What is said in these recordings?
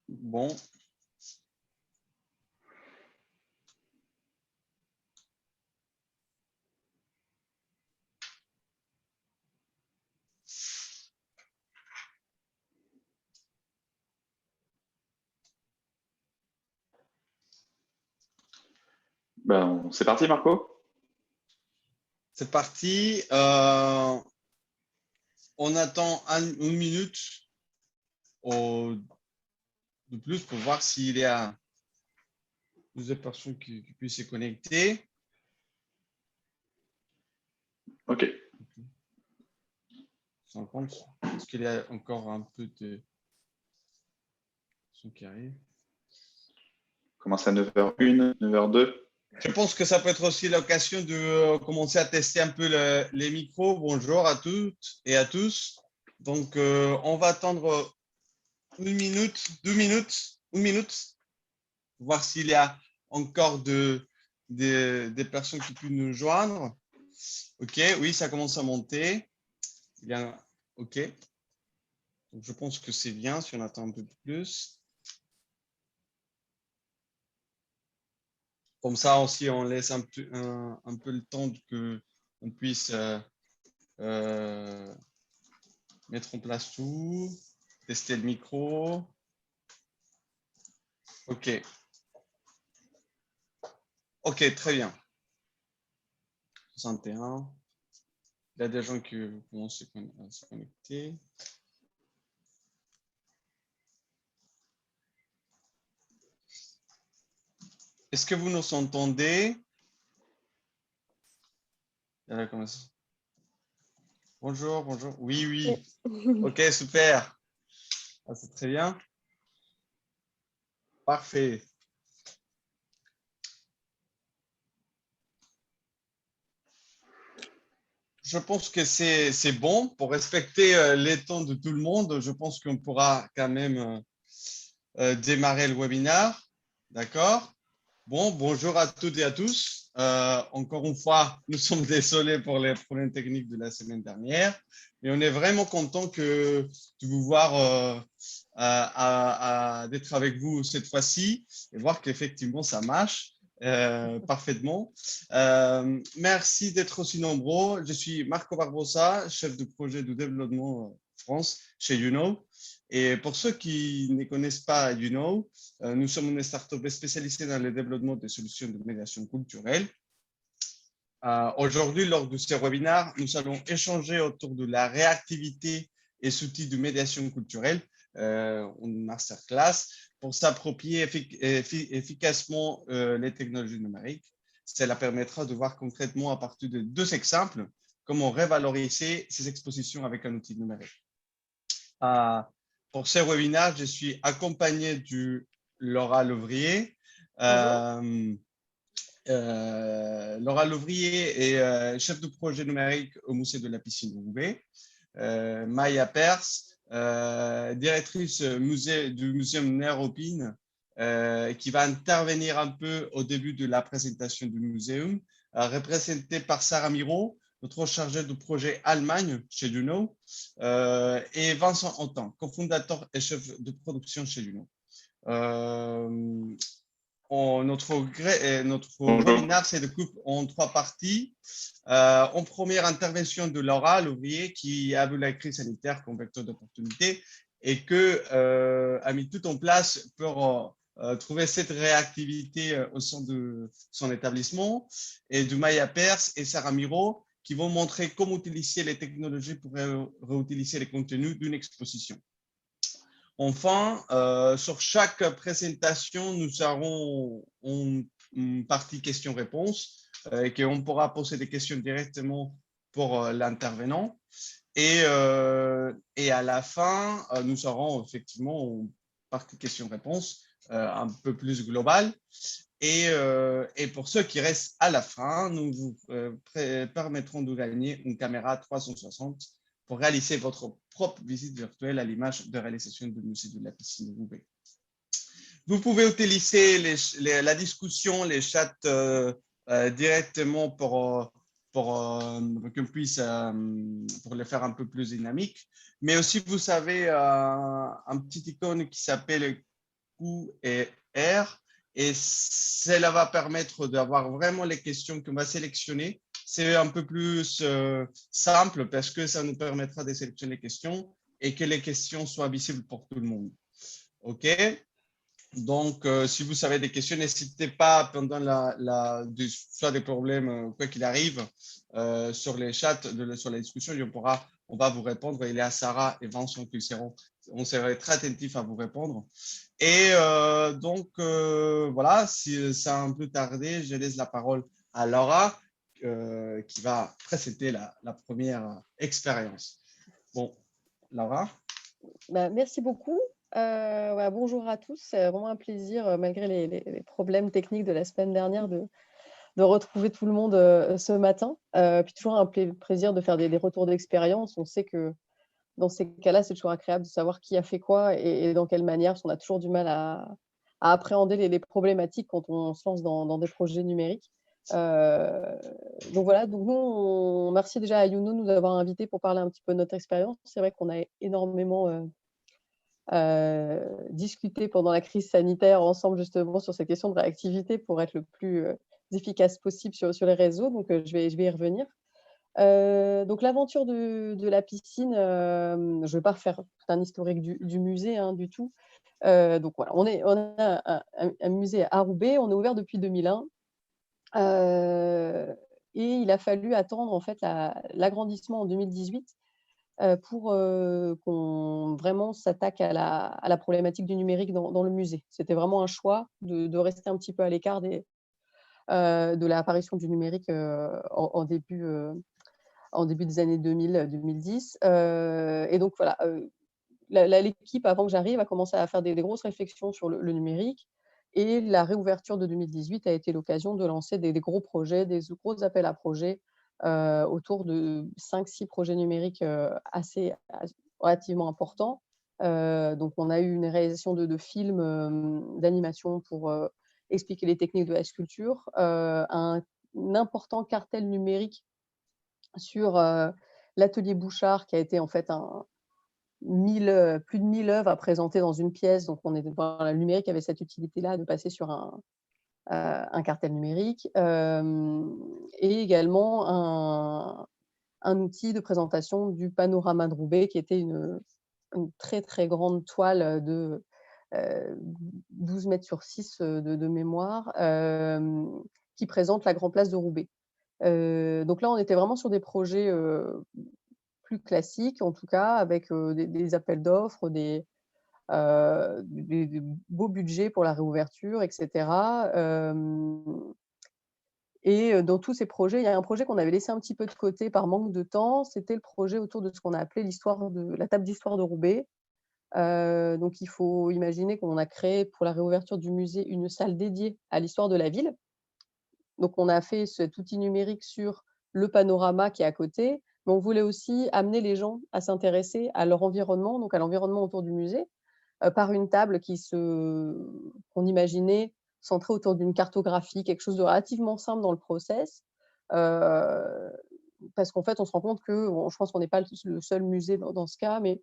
Bon. Ben, c'est parti, Marco. C'est parti. On attend une minute de plus pour voir s'il y a plusieurs personnes qui puissent se connecter. OK. Sans compte, est-ce qu'il y a encore un peu de son qui arrive? Commence à 9h01, 9h02. Je pense que ça peut être aussi l'occasion de commencer à tester un peu les micros. Bonjour à toutes et à tous. Donc, on va attendre une minute, 2 minutes, une minute, voir s'il y a encore des personnes qui peuvent nous joindre. OK, oui, ça commence à monter. Bien, OK. Donc, je pense que c'est bien si on attend un peu plus. Comme ça aussi, on laisse un peu le temps qu'on puisse mettre en place tout, tester le micro. OK. OK, très bien. 61. Il y a des gens qui vont se connecter. Est-ce que vous nous entendez? Bonjour, bonjour. Oui, oui. OK, super. Ah, c'est très bien. Parfait. Je pense que c'est bon pour respecter les temps de tout le monde. Je pense qu'on pourra quand même démarrer le webinaire. D'accord? Bon, bonjour à toutes et à tous. Encore une fois, nous sommes désolés pour les problèmes techniques de la semaine dernière, mais on est vraiment content de vous voir, d'être avec vous cette fois-ci et voir qu'effectivement ça marche parfaitement. Merci d'être aussi nombreux. Je suis Marco Barbosa, chef de projet de développement France chez YouKnow. Et pour ceux qui ne connaissent pas YouKnow, nous sommes une start-up spécialisée dans le développement des solutions de médiation culturelle. Aujourd'hui, lors de ce webinaire, nous allons échanger autour de la réactivité et outils de médiation culturelle, une masterclass, pour s'approprier efficacement les technologies numériques. Cela permettra de voir concrètement à partir de 2 exemples comment revaloriser ces expositions avec un outil numérique. Pour ce webinaire, je suis accompagné de Laura Louvrier. Laura Louvrier est chef de projet numérique au musée de la piscine Roubaix. Maya Pers, directrice du muséum Néropine, qui va intervenir un peu au début de la présentation du muséum, représentée par Sarah Miro, notre chargé de projet Allemagne chez YouKnow, et Vincent Antin, cofondateur et chef de production chez YouKnow. Notre webinaire se découpe en 3 parties. En première intervention de Laura Louvrier, qui a vu la crise sanitaire comme vecteur d'opportunité et a mis tout en place pour trouver cette réactivité au sein de son établissement, et de Maya Pers et Sarah Miro, qui vont montrer comment utiliser les technologies pour réutiliser les contenus d'une exposition. Enfin, sur chaque présentation, nous aurons une partie questions-réponses et qu'on pourra poser des questions directement pour l'intervenant. Et à la fin, nous aurons effectivement une partie questions-réponses un peu plus globale. Et pour ceux qui restent à la fin, nous vous permettrons de gagner une caméra 360 pour réaliser votre propre visite virtuelle à l'image de réalisation du musée de la piscine Roubaix. Vous pouvez utiliser la discussion, les chats directement pour qu'on puisse pour le faire un peu plus dynamique. Mais aussi, vous savez, un petit icône qui s'appelle Q et R. Et cela va permettre d'avoir vraiment les questions qu'on va sélectionner. C'est un peu plus simple parce que ça nous permettra de sélectionner les questions et que les questions soient visibles pour tout le monde. OK? Donc, si vous avez des questions, n'hésitez pas pendant soit des problèmes, quoi qu'il arrive, sur les chats, sur la discussion, on va vous répondre. Il y a Sarah et Vincent qui seront, on serait très attentifs à vous répondre. Et donc, voilà, si ça a un peu tardé, je laisse la parole à Laura qui va présenter la première expérience. Bon, Laura. Merci beaucoup. Bonjour à tous. C'est vraiment un plaisir, malgré les problèmes techniques de la semaine dernière, de retrouver tout le monde ce matin. Puis toujours un plaisir de faire des retours d'expérience. On sait que dans ces cas-là, c'est toujours agréable de savoir qui a fait quoi et dans quelle manière, parce qu'on a toujours du mal à appréhender les problématiques quand on se lance dans des projets numériques. Donc voilà, donc nous, merci déjà à Youno de nous avoir invités pour parler un petit peu de notre expérience. C'est vrai qu'on a énormément discuté pendant la crise sanitaire ensemble justement sur ces questions de réactivité pour être le plus efficace possible sur les réseaux. Donc je vais y revenir. Donc l'aventure de la piscine, je ne vais pas refaire tout un historique du musée du tout. Donc voilà, on a un musée à Roubaix, on est ouvert depuis 2001. Et il a fallu attendre en fait l'agrandissement en 2018 pour qu'on vraiment s'attaque à la problématique du numérique dans le musée. C'était vraiment un choix de rester un petit peu à l'écart de l'apparition du numérique en début des années 2000-2010. Et donc voilà, l'équipe, avant que j'arrive, a commencé à faire des grosses réflexions sur le numérique. Et la réouverture de 2018 a été l'occasion de lancer des gros projets, des gros appels à projets autour de 5-6 projets numériques relativement importants. Donc, on a eu une réalisation de films d'animation pour expliquer les techniques de la sculpture, un important cartel numérique sur l'atelier Bouchard, qui a été en fait plus de 1000 œuvres à présenter dans une pièce. Donc, le numérique avait cette utilité-là de passer sur un cartel numérique, et également un outil de présentation du panorama de Roubaix, qui était une très, très grande toile de 12 mètres sur 6 de mémoire, qui présente la Grande Place de Roubaix. Donc là, on était vraiment sur des projets plus classiques, en tout cas, avec des appels d'offres, des beaux budgets pour la réouverture, etc. Et dans tous ces projets, il y a un projet qu'on avait laissé un petit peu de côté par manque de temps. C'était le projet autour de ce qu'on a appelé la table d'histoire de Roubaix. Donc il faut imaginer qu'on a créé pour la réouverture du musée une salle dédiée à l'histoire de la ville. Donc on a fait cet outil numérique sur le panorama qui est à côté, mais on voulait aussi amener les gens à s'intéresser à leur environnement, donc à l'environnement autour du musée, par une table qu'on imaginait centrée autour d'une cartographie, quelque chose de relativement simple dans le process. Parce qu'en fait, on se rend compte je pense qu'on n'est pas le seul musée dans ce cas, mais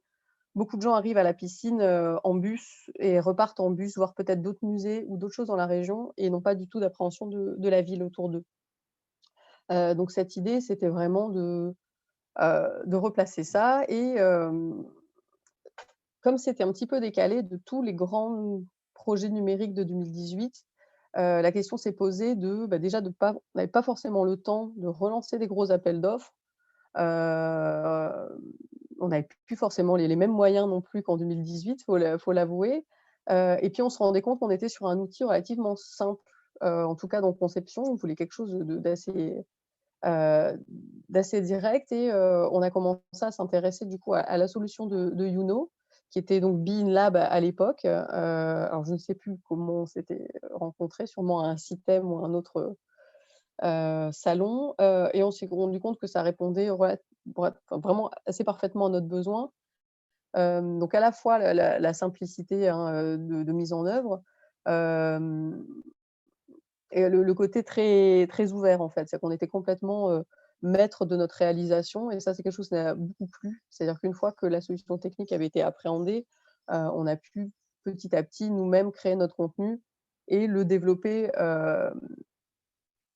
beaucoup de gens arrivent à la piscine en bus et repartent en bus, voir peut-être d'autres musées ou d'autres choses dans la région, et n'ont pas du tout d'appréhension de la ville autour d'eux. Donc cette idée, c'était vraiment de replacer ça. Et comme c'était un petit peu décalé de tous les grands projets numériques de 2018, la question s'est posée déjà on n'avait pas forcément le temps de relancer des gros appels d'offres. On n'avait plus forcément les mêmes moyens non plus qu'en 2018, faut l'avouer. Et puis on se rendait compte qu'on était sur un outil relativement simple, en tout cas dans conception. On voulait quelque chose d'assez direct, et on a commencé à s'intéresser du coup à la solution de Youno, qui était donc Be In Lab à l'époque. Alors je ne sais plus comment on s'était rencontrés, sûrement à un CITEM ou un autre salon, et on s'est rendu compte que ça répondait vraiment assez parfaitement à notre besoin. Donc à la fois la simplicité de mise en œuvre, Et le côté très, très ouvert, en fait. C'est qu'on était complètement maître de notre réalisation et ça, c'est quelque chose qui m'a beaucoup plu. C'est-à-dire qu'une fois que la solution technique avait été appréhendée, on a pu petit à petit nous-mêmes créer notre contenu et le développer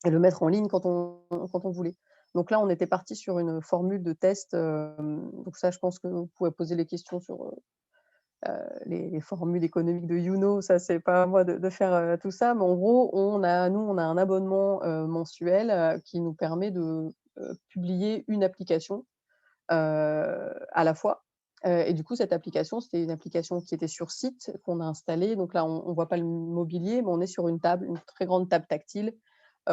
et le mettre en ligne quand on voulait. Donc là, on était parti sur une formule de test. Donc ça, je pense que vous pouvez poser les questions sur les formules économiques de Youno, ça c'est pas à moi de faire tout ça, mais en gros, on a un abonnement mensuel qui nous permet de publier une application à la fois. Et du coup, cette application, c'était une application qui était sur site, qu'on a installée. Donc là, on voit pas le mobilier, mais on est sur une table, une très grande table tactile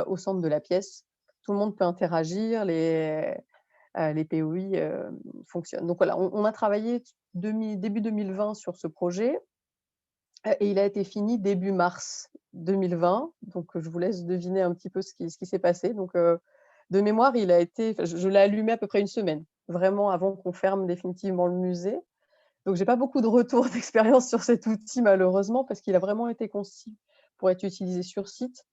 au centre de la pièce. Tout le monde peut interagir, les POI fonctionnent. Donc voilà, on a travaillé début 2020 sur ce projet et il a été fini début mars 2020. Donc je vous laisse deviner un petit peu ce qui s'est passé. Donc de mémoire, je l'ai allumé à peu près une semaine, vraiment avant qu'on ferme définitivement le musée. Donc j'ai pas beaucoup de retours d'expérience sur cet outil malheureusement parce qu'il a vraiment été conçu pour être utilisé sur site.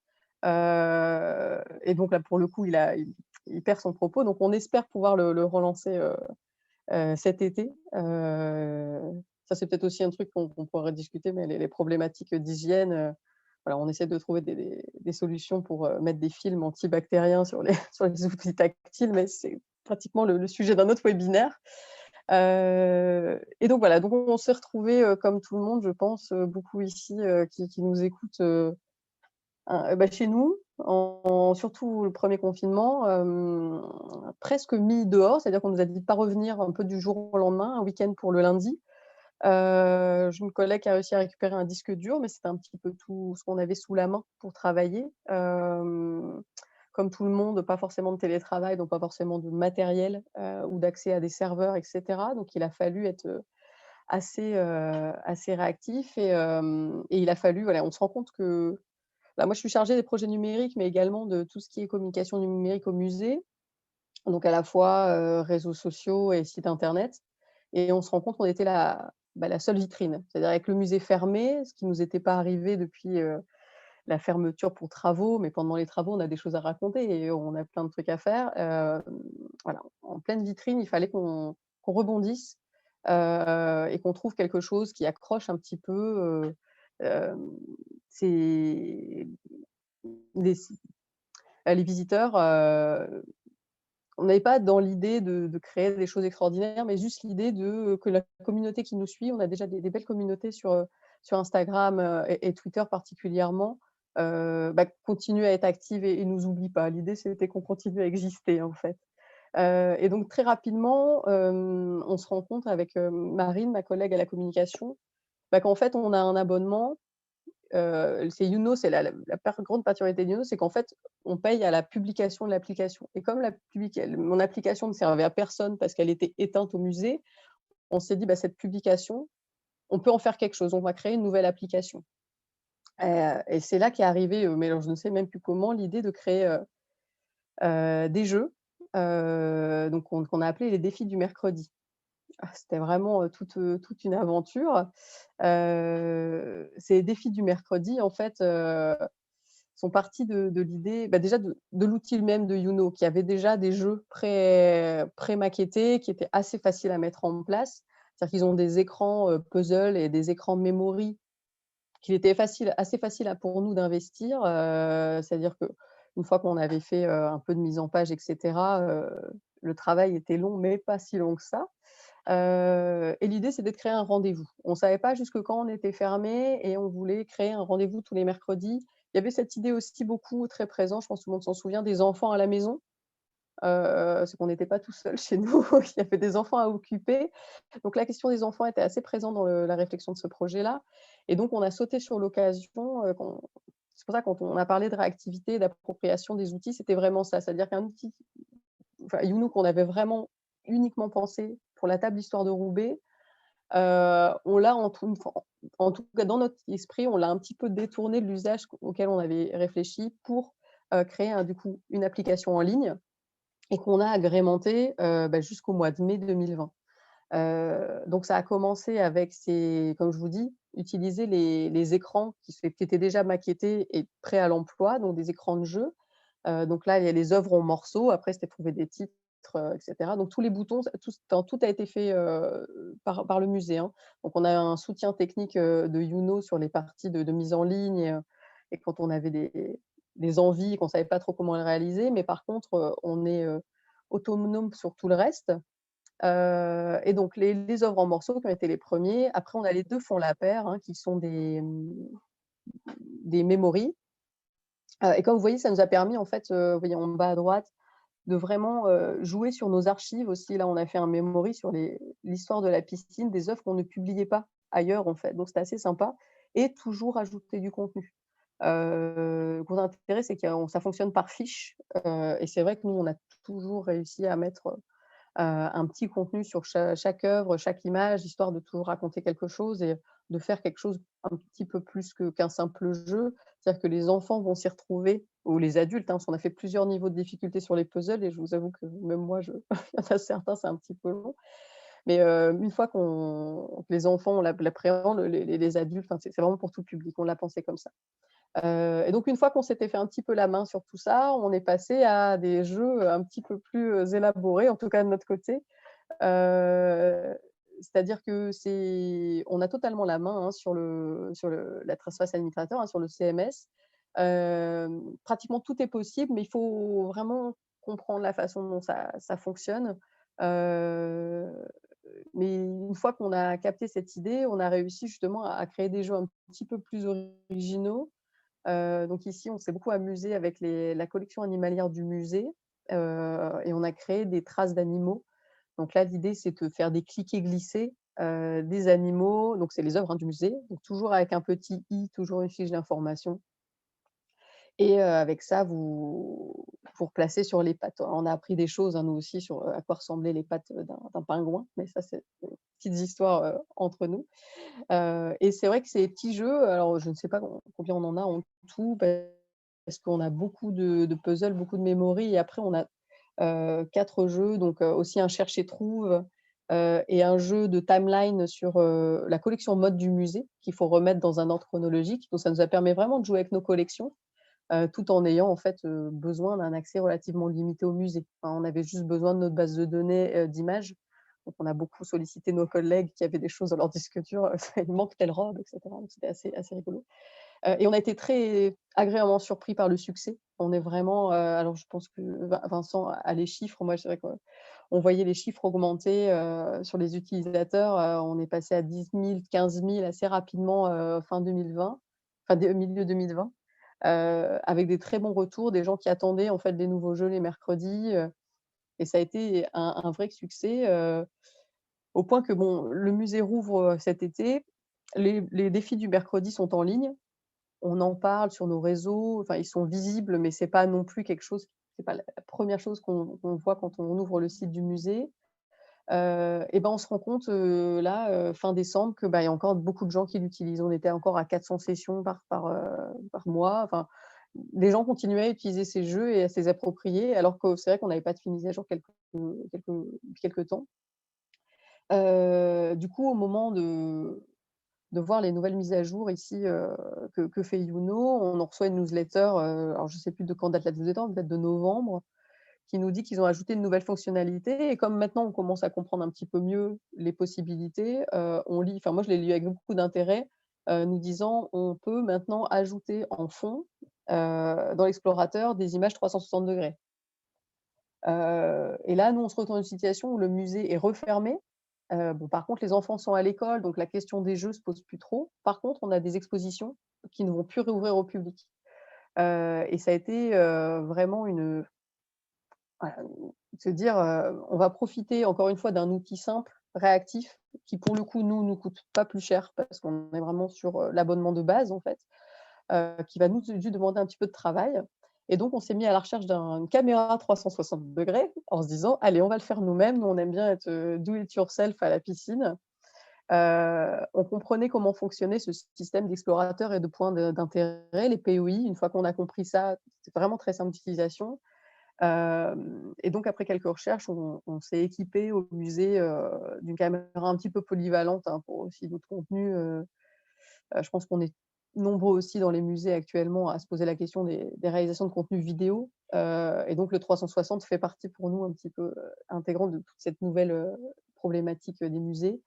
Et donc là, pour le coup, il perd son propos. Donc on espère pouvoir le relancer cet été. Ça, c'est peut-être aussi un truc qu'on pourrait discuter, mais les problématiques d'hygiène, voilà, on essaie de trouver des solutions pour mettre des films antibactériens sur les sur les outils tactiles, mais c'est pratiquement le sujet d'un autre webinaire. Et donc voilà, donc on s'est retrouvés, comme tout le monde, je pense, beaucoup ici, qui nous écoutent, chez nous, surtout le premier confinement, presque mis dehors. C'est-à-dire qu'on nous a dit de pas revenir un peu du jour au lendemain, un week-end pour le lundi. J'ai une collègue qui a réussi à récupérer un disque dur, mais c'était un petit peu tout ce qu'on avait sous la main pour travailler. Comme tout le monde, pas forcément de télétravail, donc pas forcément de matériel, ou d'accès à des serveurs et cetera. Donc il a fallu être, assez réactif et il a fallu, voilà, on se rend compte que bah, moi, je suis chargée des projets numériques, mais également de tout ce qui est communication numérique au musée, donc à la fois réseaux sociaux et sites internet. Et on se rend compte qu'on était la seule vitrine. C'est-à-dire avec le musée fermé, ce qui ne nous était pas arrivé depuis la fermeture pour travaux, mais pendant les travaux, on a des choses à raconter et on a plein de trucs à faire. Voilà, en pleine vitrine, il fallait qu'on rebondisse et qu'on trouve quelque chose qui accroche un petit peu. C'est les les visiteurs, on n'avait pas dans l'idée de créer des choses extraordinaires, mais juste l'idée que la communauté qui nous suit, on a déjà des belles communautés sur Instagram, et Twitter particulièrement, continue à être active et nous oublie pas. L'idée, c'était qu'on continue à exister, en fait. Et donc très rapidement, on se rend compte avec, Marine, ma collègue à la communication, qu'en fait, on a un abonnement. C'est Youno, c'est la grande particularité de Youno, c'est qu'en fait, on paye à la publication de l'application et comme mon application ne servait à personne parce qu'elle était éteinte au musée, on s'est dit: «Cette publication, on peut en faire quelque chose, on va créer une nouvelle application». Et c'est là qu'est arrivé, mais alors je ne sais même plus comment, l'idée de créer, des jeux, donc qu'on a appelé les défis du mercredi. Ah, c'était vraiment, toute une aventure. Ces défis du mercredi, en fait, sont partis de l'idée, déjà de l'outil même de Youno, qui avait déjà des jeux pré-maquettés, qui étaient assez faciles à mettre en place. C'est-à-dire qu'ils ont des écrans, puzzle et des écrans memory qu'il était assez facile pour nous d'investir. C'est-à-dire qu'une fois qu'on avait fait, un peu de mise en page et cetera, le travail était long, mais pas si long que ça. Et l'idée, c'était de créer un rendez-vous. On ne savait pas jusque quand on était fermé et on voulait créer un rendez-vous tous les mercredis. Il y avait cette idée aussi beaucoup très présente, je pense que tout le monde s'en souvient, des enfants à la maison. C'est qu'on n'était pas tout seul chez nous, il y avait des enfants à occuper. Donc la question des enfants était assez présente dans la réflexion de ce projet-là. Et donc on a sauté sur l'occasion. C'est pour ça quand on a parlé de réactivité, d'appropriation des outils, c'était vraiment ça. C'est-à-dire qu'un outil, enfin Youno, qu'on avait vraiment uniquement pensé pour la table d'histoire de Roubaix, on l'a en tout cas dans notre esprit, on l'a un petit peu détourné de l'usage auquel on avait réfléchi pour créer du coup une application en ligne et qu'on a agrémenté jusqu'au mois de mai 2020. Donc ça a commencé avec comme je vous dis, utiliser les écrans qui étaient déjà maquettés et prêts à l'emploi, donc des écrans de jeu. Donc là, il y a les œuvres en morceaux. Après, c'était trouver des titres, et cetera. Donc tous les boutons, tout a été fait, par le musée, hein. Donc on a un soutien technique, de Youno sur les parties de mise en ligne et quand on avait des envies, qu'on ne savait pas trop comment les réaliser. Mais par contre, on est, autonome sur tout le reste. Et donc les œuvres en morceaux qui ont été les premiers. Après, on a les 2 font la paire, hein, qui sont des memories. Et comme vous voyez, ça nous a permis en fait, vous voyez en bas à droite, de vraiment, jouer sur nos archives aussi. Là, on a fait un memory sur l'histoire de la piscine, des œuvres qu'on ne publiait pas ailleurs en fait, donc c'était assez sympa et toujours ajouter du contenu. Gros intérêt, c'est que ça fonctionne par fiche, et c'est vrai que nous, on a toujours réussi à mettre, un petit contenu sur chaque œuvre, chaque image, histoire de toujours raconter quelque chose et de faire quelque chose un petit peu plus qu'un simple jeu. C'est-à-dire que les enfants vont s'y retrouver ou les adultes, hein, parce qu'on a fait plusieurs niveaux de difficulté sur les puzzles et je vous avoue que même moi, il y en a certains, c'est un petit peu long. Mais une fois que les enfants l'appréhendent, les adultes, enfin, c'est vraiment pour tout public, on l'a pensé comme ça. Et donc une fois qu'on s'était fait un petit peu la main sur tout ça, on est passé à des jeux un petit peu plus, élaborés, en tout cas de notre côté. Heu, C'est-à-dire que on a totalement la main, hein, sur la trace administrateur, hein, sur le CMS. Pratiquement tout est possible, mais il faut vraiment comprendre la façon dont ça fonctionne. Heu, mais une fois qu'on a capté cette idée, on a réussi justement à créer des jeux un petit peu plus originaux. Donc ici, on s'est beaucoup amusé avec la collection animalière du musée, et on a créé des traces d'animaux. Donc là, l'idée, c'est de faire des cliquer-glisser, des animaux, donc c'est les œuvres, hein, du musée, donc toujours avec un petit i, toujours une fiche d'information et avec ça, vous replacez sur les pattes. On a appris des choses, hein, nous aussi, sur, à quoi ressemblaient les pattes, d'un pingouin, mais ça, c'est des petites histoires, entre nous. Et c'est vrai que ces petits jeux, alors je ne sais pas combien on en a en tout, parce qu'on a beaucoup de puzzles, beaucoup de memory et après on a, 4 jeux, donc aussi un cherche et trouve, et un jeu de timeline sur, la collection mode du musée, qu'il faut remettre dans un ordre chronologique. Donc ça nous a permis vraiment de jouer avec nos collections, tout en ayant en fait, besoin d'un accès relativement limité au musée. Enfin, on avait juste besoin de notre base de données, d'images. Donc on a beaucoup sollicité nos collègues qui avaient des choses dans leur disque dur, il manque telle robe et cetera. Donc c'était assez rigolo. Et on a été très agréablement surpris par le succès. On est vraiment, alors je pense que Vincent a les chiffres. Moi, c'est vrai qu'on voyait les chiffres augmenter, sur les utilisateurs. On est passé à 10 000, 15 000 assez rapidement, fin 2020, enfin milieu 2020, avec des très bons retours, des gens qui attendaient en fait des nouveaux jeux les mercredis, et ça a été un vrai succès, au point que bon, le musée rouvre, cet été. Les défis du mercredi sont en ligne. On en parle sur nos réseaux, enfin ils sont visibles, mais c'est pas non plus quelque chose, c'est pas la première chose qu'on voit quand on ouvre le site du musée. Et ben, on se rend compte, là, fin décembre que, bah, il y a encore beaucoup de gens qui l'utilisent. On était encore à 400 sessions par mois. Enfin, les gens continuaient à utiliser ces jeux et à se les approprier, alors que c'est vrai qu'on n'avait pas de fait mise à jour depuis quelque temps. Du coup, au moment de voir les nouvelles mises à jour ici, que fait Youno, on en reçoit une newsletter, alors je ne sais plus de quand date la newsletter, peut-être de novembre, qui nous dit qu'ils ont ajouté de nouvelles fonctionnalités et comme maintenant on commence à comprendre un petit peu mieux les possibilités, on lit, enfin moi je l'ai lu avec beaucoup d'intérêt, nous disant: «On peut maintenant ajouter en fond, dans l'explorateur des images 360°». Et là, nous, on se retrouve dans une situation où le musée est refermé. Bon, par contre, les enfants sont à l'école, donc la question des jeux se pose plus trop. Par contre, on a des expositions qui ne vont plus réouvrir au public. Et ça a été, vraiment voilà, se dire, on va profiter encore une fois d'un outil simple, réactif, qui pour le coup, nous coûte pas plus cher parce qu'on est vraiment sur, l'abonnement de base, en fait, qui va nous juste demander un petit peu de travail. Et donc, on s'est mis à la recherche d'une caméra 360° en se disant: «Allez, on va le faire nous-mêmes». Nous, on aime bien être, do it yourself à la piscine. On comprenait comment fonctionnait ce système d'explorateur et de points d'intérêt, les POI. Une fois qu'on a compris ça, c'est vraiment très simple d'utilisation. Et donc après quelques recherches, on s'est équipé au musée, d'une caméra un petit peu polyvalente, hein, pour aussi d'autres contenus, Je pense qu'on est nombreux aussi dans les musées actuellement à se poser la question des réalisations de contenu vidéo. Et donc le 360 fait partie pour nous un petit peu intégrante de toute cette nouvelle problématique des musées.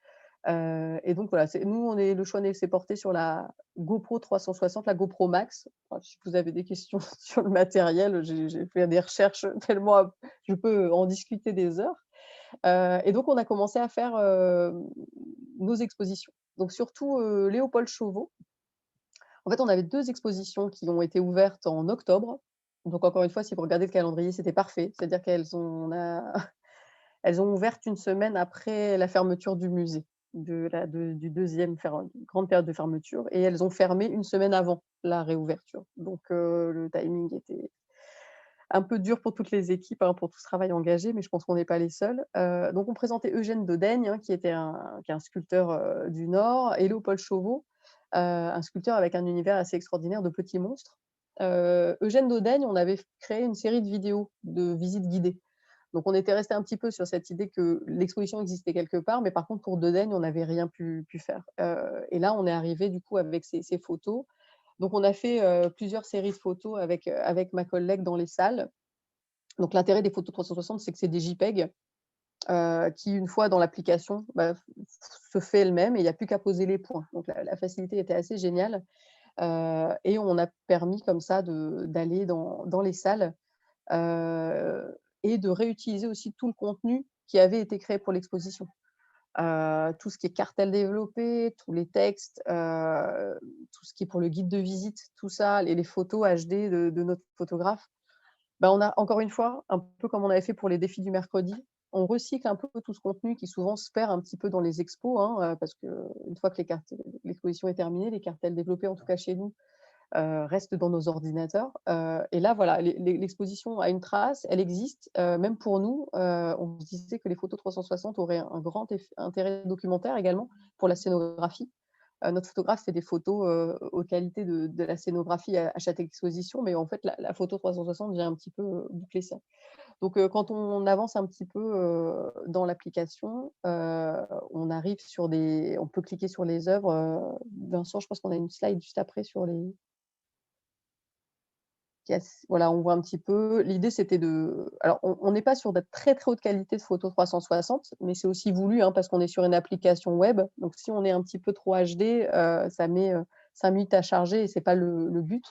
Et donc voilà, nous, le choix s'est porté sur la GoPro 360, la GoPro Max. Enfin, si vous avez des questions sur le matériel, j'ai fait des recherches tellement je peux en discuter des heures. Et donc on a commencé à faire nos expositions. Donc surtout Léopold Chauveau. En fait, on avait 2 expositions qui ont été ouvertes en octobre. Donc encore une fois, si vous regardez le calendrier, c'était parfait. C'est-à-dire elles ont ouvert une semaine après la fermeture du musée, du deuxième grande période de fermeture, et elles ont fermé une semaine avant la réouverture. Donc le timing était un peu dur pour toutes les équipes, hein, pour tout ce travail engagé, mais je pense qu'on n'est pas les seuls. Donc on présentait Eugène Dodaigne, hein, qui est un sculpteur du Nord, et Léopold Chauveau, un sculpteur avec un univers assez extraordinaire de petits monstres. Eugène Dodaigne, on avait créé une série de vidéos de visites guidées. Donc on était resté un petit peu sur cette idée que l'exposition existait quelque part, mais par contre pour Dodaigne, on n'avait rien pu faire. Et là, on est arrivé du coup avec ces photos. Donc on a fait plusieurs séries de photos avec ma collègue dans les salles. Donc l'intérêt des photos 360, c'est que c'est des JPEG qui, une fois dans l'application, se fait elle-même et il n'y a plus qu'à poser les points. Donc la facilité était assez géniale. Et on a permis comme ça d'aller dans les salles et de réutiliser aussi tout le contenu qui avait été créé pour l'exposition. Tout ce qui est cartel développé, tous les textes, tout ce qui est pour le guide de visite, tout ça, les photos HD de notre photographe. On a encore une fois, un peu comme on avait fait pour les défis du mercredi, on recycle un peu tout ce contenu qui souvent se perd un petit peu dans les expos, hein, parce qu'une fois que l'exposition est terminée, les cartels développés, en tout cas chez nous, restent dans nos ordinateurs. Et là, voilà, l'exposition a une trace, elle existe. Même pour nous, on se disait que les photos 360 auraient un grand intérêt documentaire également pour la scénographie. Notre photographe fait des photos aux qualités de la scénographie à chaque exposition, mais en fait, la photo 360 vient un petit peu boucler ça. Donc, quand on avance un petit peu dans l'application, on arrive on peut cliquer sur les œuvres. Vincent, je pense qu'on a une slide juste après sur les. Voilà, on voit un petit peu. L'idée, c'était alors, on n'est pas sur de très, très haute qualité de photo 360, mais c'est aussi voulu, hein, parce qu'on est sur une application web. Donc, si on est un petit peu trop HD, ça met 5 minutes à charger et ce n'est pas le but.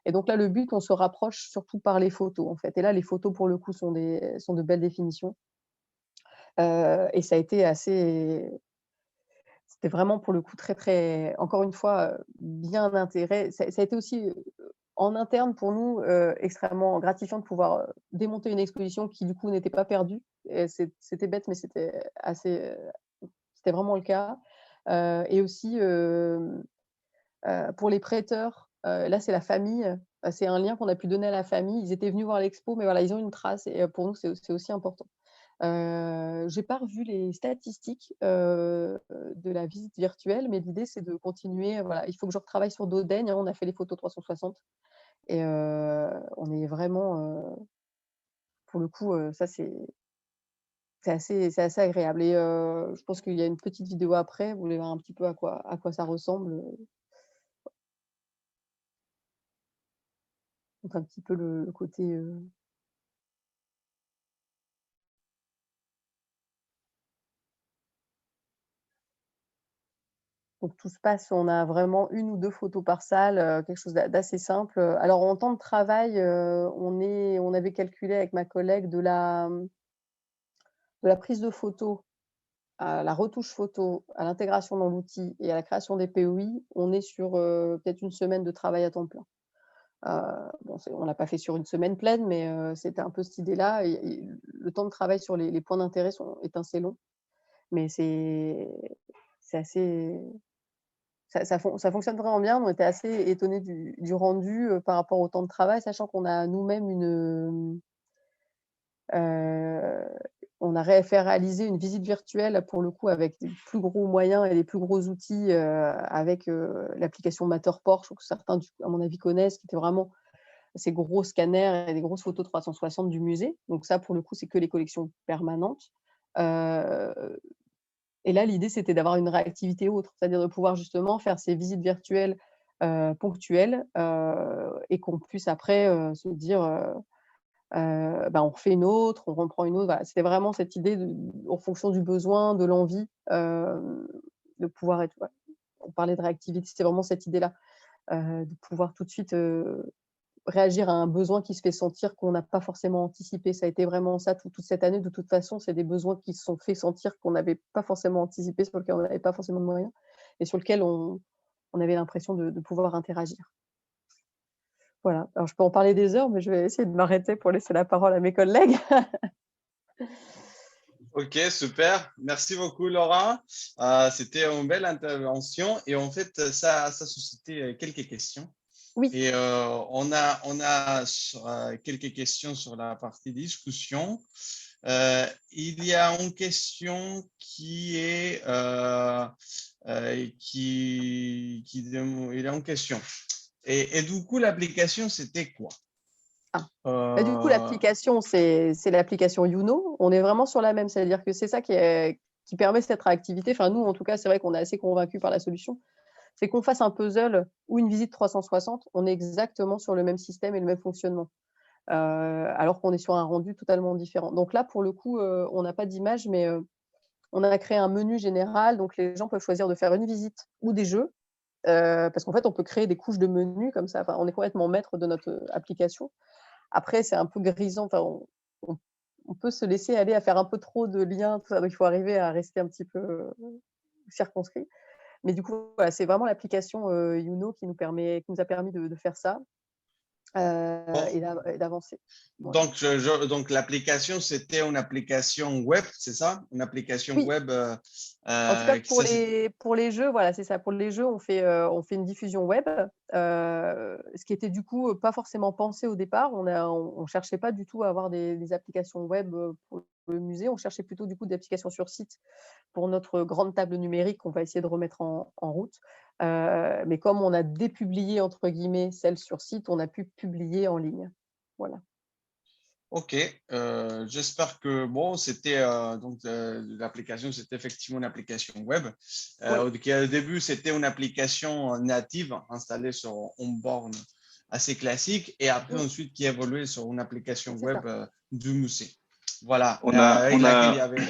Et donc là, le but, on se rapproche surtout par les photos, en fait. Et là, les photos, pour le coup, sont de belles définitions. Et ça a été c'était vraiment, pour le coup, très, très, encore une fois, bien intégré. Ça a été aussi en interne pour nous extrêmement gratifiant de pouvoir démonter une exposition qui du coup n'était pas perdue. Et c'était bête, mais c'était vraiment le cas. Et aussi pour les prêteurs, là c'est la famille. C'est un lien qu'on a pu donner à la famille. Ils étaient venus voir l'expo, mais voilà, ils ont une trace et pour nous c'est aussi important. J'ai pas revu les statistiques de la visite virtuelle, mais l'idée c'est de continuer. Voilà, il faut que je retravaille sur Dodaigne, hein, on a fait les photos 360 et on est vraiment, pour le coup, ça c'est assez agréable et je pense qu'il y a une petite vidéo après, vous voulez voir un petit peu à quoi ça ressemble, donc un petit peu le côté, donc tout se passe, on a vraiment 1 ou 2 photos par salle, quelque chose d'assez simple. Alors en temps de travail, on avait calculé avec ma collègue de la prise de photo à la retouche photo, à l'intégration dans l'outil et à la création des POI, on est sur, peut-être une semaine de travail à temps plein. Bon, on l'a pas fait sur une semaine pleine, mais c'était un peu cette idée-là et le temps de travail sur les points d'intérêt est assez long, mais c'est assez. Ça fonctionne vraiment bien. On était assez étonnés du rendu, par rapport au temps de travail, sachant qu'on a nous-mêmes on a fait réaliser une visite virtuelle, pour le coup, avec des plus gros moyens et des plus gros outils, avec, l'application Matterport, je trouve que certains, à mon avis, connaissent, qui était vraiment ces gros scanners et des grosses photos 360 du musée. Donc ça, pour le coup, c'est que les collections permanentes. Heu Et là, l'idée, c'était d'avoir une réactivité autre, c'est-à-dire de pouvoir justement faire ces visites virtuelles, ponctuelles, et qu'on puisse après, se dire, bah, on refait une autre, on reprend une autre. Voilà, c'était vraiment cette idée en fonction du besoin, de l'envie, de pouvoir être, ouais, on parlait de réactivité, c'est vraiment cette idée-là, de pouvoir tout de suite, réagir à un besoin qui se fait sentir, qu'on n'a pas forcément anticipé. Ça a été vraiment ça toute cette année. De toute façon, c'est des besoins qui se sont fait sentir, qu'on n'avait pas forcément anticipé, sur lesquels on n'avait pas forcément de moyens et sur lesquels on avait l'impression de pouvoir interagir. Voilà. Alors je peux en parler des heures, mais je vais essayer de m'arrêter pour laisser la parole à mes collègues. Ok, super. Merci beaucoup, Laura. C'était une belle intervention et en fait, ça suscitait quelques questions. Oui. Et on a quelques questions sur la partie discussion. Il y a une question qui est il y a une question. Et du coup, l'application, c'était quoi? Et du coup, l'application, c'est l'application Youno. On est vraiment sur la même, c'est-à-dire que c'est ça qui permet cette réactivité. Enfin, nous, en tout cas, c'est vrai qu'on est assez convaincus par la solution. C'est qu'on fasse un puzzle ou une visite 360, on est exactement sur le même système et le même fonctionnement, alors qu'on est sur un rendu totalement différent. Donc là, pour le coup, on n'a pas d'image, mais on a créé un menu général, donc les gens peuvent choisir de faire une visite ou des jeux, parce qu'en fait, on peut créer des couches de menus comme ça. Enfin, on est complètement maître de notre application. Après, c'est un peu grisant, enfin, on on peut se laisser aller à faire un peu trop de liens, tout ça, donc il faut arriver à rester un petit peu, circonscrit. Mais du coup, voilà, c'est vraiment l'application, Youno qui nous a permis de faire ça, Bon, et d'avancer. Voilà. donc l'application, c'était une application web, c'est ça? Une application Oui. web En tout cas, ça, pour les jeux, voilà, c'est ça. Pour les jeux, on fait une diffusion web, ce qui était du coup, pas forcément pensé au départ. On cherchait pas du tout à avoir des applications web, pour le musée. On cherchait plutôt du coup des applications sur site pour notre grande table numérique qu'on va essayer de remettre en route. Mais comme on a «dépublié» entre guillemets celle sur site, on a pu publier en ligne. Voilà. Ok, j'espère que bon, c'était l'application, c'était effectivement une application web. Oui. Au début, c'était une application native installée sur une borne assez classique et après Mmh, ensuite qui évoluait sur une application c'est ça. web du musée. Voilà, On a, avec on laquelle il y a, avait.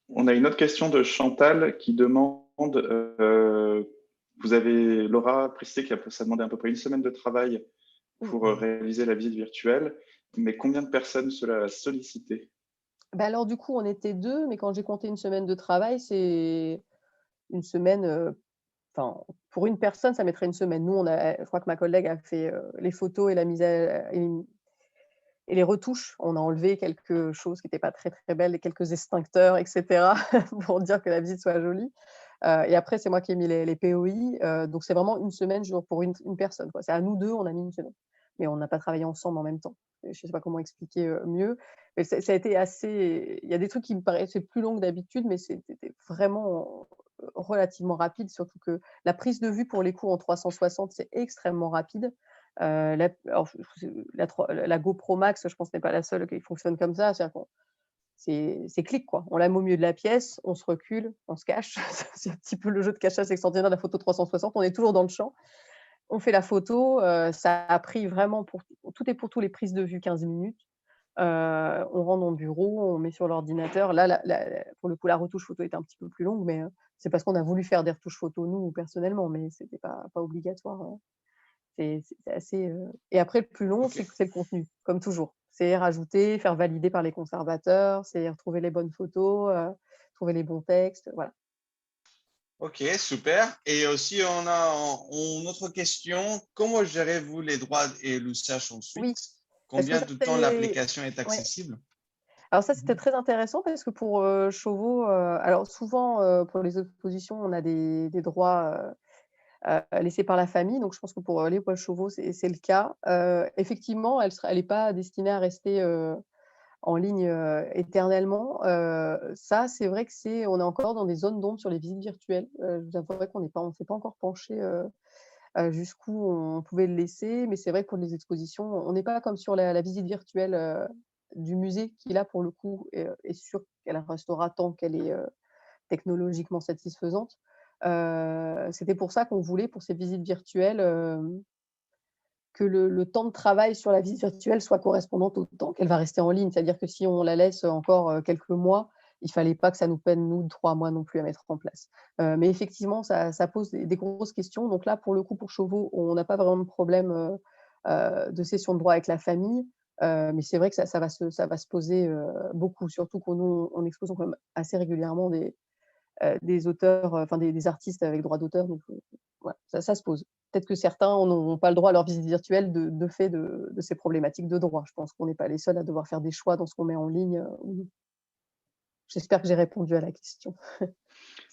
on a une autre question de Chantal qui demande, Laura a précisé que ça demandait à peu près une semaine de travail Mmh. pour réaliser la visite virtuelle, mais combien de personnes cela a sollicité? Bah, alors du coup, on était 2, mais quand j'ai compté une semaine de travail, c'est une semaine, enfin, pour une personne, ça mettrait une semaine. Nous, je crois que ma collègue a fait, les photos et la mise à et les retouches. On a enlevé quelque chose qui n'était pas très, très belle, quelques extincteurs et cetera pour dire que la visite soit jolie. Et après, c'est moi qui ai mis les POI, donc c'est vraiment une semaine genre pour une personne, quoi. C'est à nous 2, on a mis une semaine, mais on n'a pas travaillé ensemble en même temps. Je ne sais pas comment expliquer, mieux, mais ça a été assez, il y a des trucs qui me paraissaient plus longs que d'habitude, mais c'était vraiment, relativement rapide, surtout que la prise de vue pour les cours en 360, c'est extrêmement rapide. La GoPro Max, je pense, n'est pas la seule qui fonctionne comme ça. C'est-à-dire qu'on c'est clic, quoi. On la met au milieu de la pièce, on se recule, on se cache. C'est un petit peu le jeu de cache-cache extraordinaire de la photo 360. On est toujours dans le champ. On fait la photo, ça a pris vraiment pour tout et pour tout les prises de vue 15 minutes. On rentre dans le bureau, on met sur l'ordinateur. Là, pour le coup, la retouche photo était un petit peu plus longue, mais c'est parce qu'on a voulu faire des retouches photos nous, personnellement, mais c'était pas obligatoire, c'est assez, et après le plus long, Ok, c'est le contenu, comme toujours. C'est rajouter, faire valider par les conservateurs, c'est retrouver les bonnes photos, trouver les bons textes, voilà. ok, super. Et aussi, on a une autre question. Comment gérez-vous les droits et l'usage ensuite? Oui, parce que Combien ça de temps c'est l'application est ouais. accessible? Alors ça, c'était très intéressant parce que pour, Chauveau, alors souvent, pour les expositions, on a des droits, laissés par la famille, donc je pense que pour, Léopold Chauveau, c'est le cas. Effectivement, elle est pas destinée à rester, en ligne, éternellement. Ça, c'est vrai que on est encore dans des zones d'ombre sur les visites virtuelles. Je vous avouerai on s'est pas encore penché, jusqu'où on pouvait le laisser, mais c'est vrai que pour les expositions, on n'est pas comme sur la visite virtuelle, du musée qui là, pour le coup, est sûre qu'elle restera tant qu'elle est, technologiquement satisfaisante. C'était pour ça qu'on voulait, pour ces visites virtuelles, que le temps de travail sur la visite virtuelle soit correspondante au temps qu'elle va rester en ligne. C'est-à-dire que si on la laisse encore, quelques mois, il fallait pas que ça nous prenne, nous, 3 mois non plus à mettre en place. Mais effectivement, ça pose des grosses questions. Donc là, pour le coup, pour Chauveau, on n'a pas vraiment de problème, de cession de droit avec la famille. Mais c'est vrai que ça va se poser, beaucoup, surtout qu'on nous, on expose quand même assez régulièrement des auteurs, enfin des artistes avec droit d'auteur, donc voilà, ça se pose. Peut-être que certains n'ont pas le droit à leur visite virtuelle de fait de ces problématiques de droit. Je pense qu'on n'est pas les seuls à devoir faire des choix dans ce qu'on met en ligne, ou non. J'espère que j'ai répondu à la question.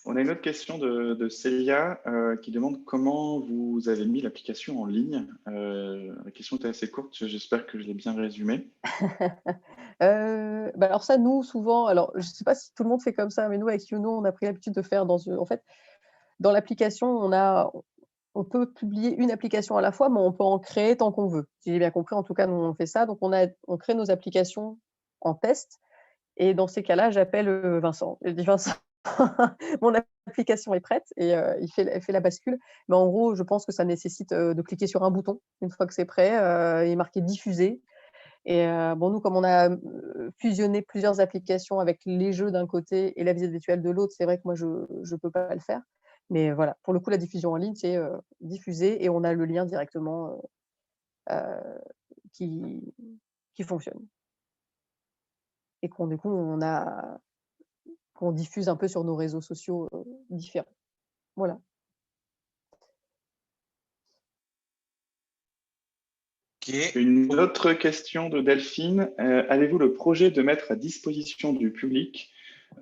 On a une autre question de Célia qui demande comment vous avez mis l'application en ligne. La question était assez courte, j'espère que je l'ai bien résumée. Bah, alors ça, nous, souvent, alors je ne sais pas si tout le monde fait comme ça, mais nous, avec Youno, on a pris l'habitude de faire en fait, dans l'application, on peut publier une application à la fois, mais on peut en créer tant qu'on veut. Si j'ai bien compris, en tout cas, nous, on fait ça. Donc on crée nos applications en test, et dans ces cas-là, j'appelle, Vincent. Je dis: «Vincent, mon application est prête», et elle fait la bascule. Mais en gros, je pense que ça nécessite, de cliquer sur un bouton. Une fois que c'est prêt, il est marqué «diffuser», et bon, nous, comme on a, fusionné plusieurs applications avec les jeux d'un côté et la visite virtuelle de l'autre, c'est vrai que moi, je peux pas le faire. Mais voilà, pour le coup, la diffusion en ligne, c'est, diffuser, et on a le lien directement, heu, qui qui fonctionne, et du coup, qu'on diffuse un peu sur nos réseaux sociaux, différents. Voilà. Ok. Une autre question de Delphine. Avez-vous le projet de mettre à disposition du public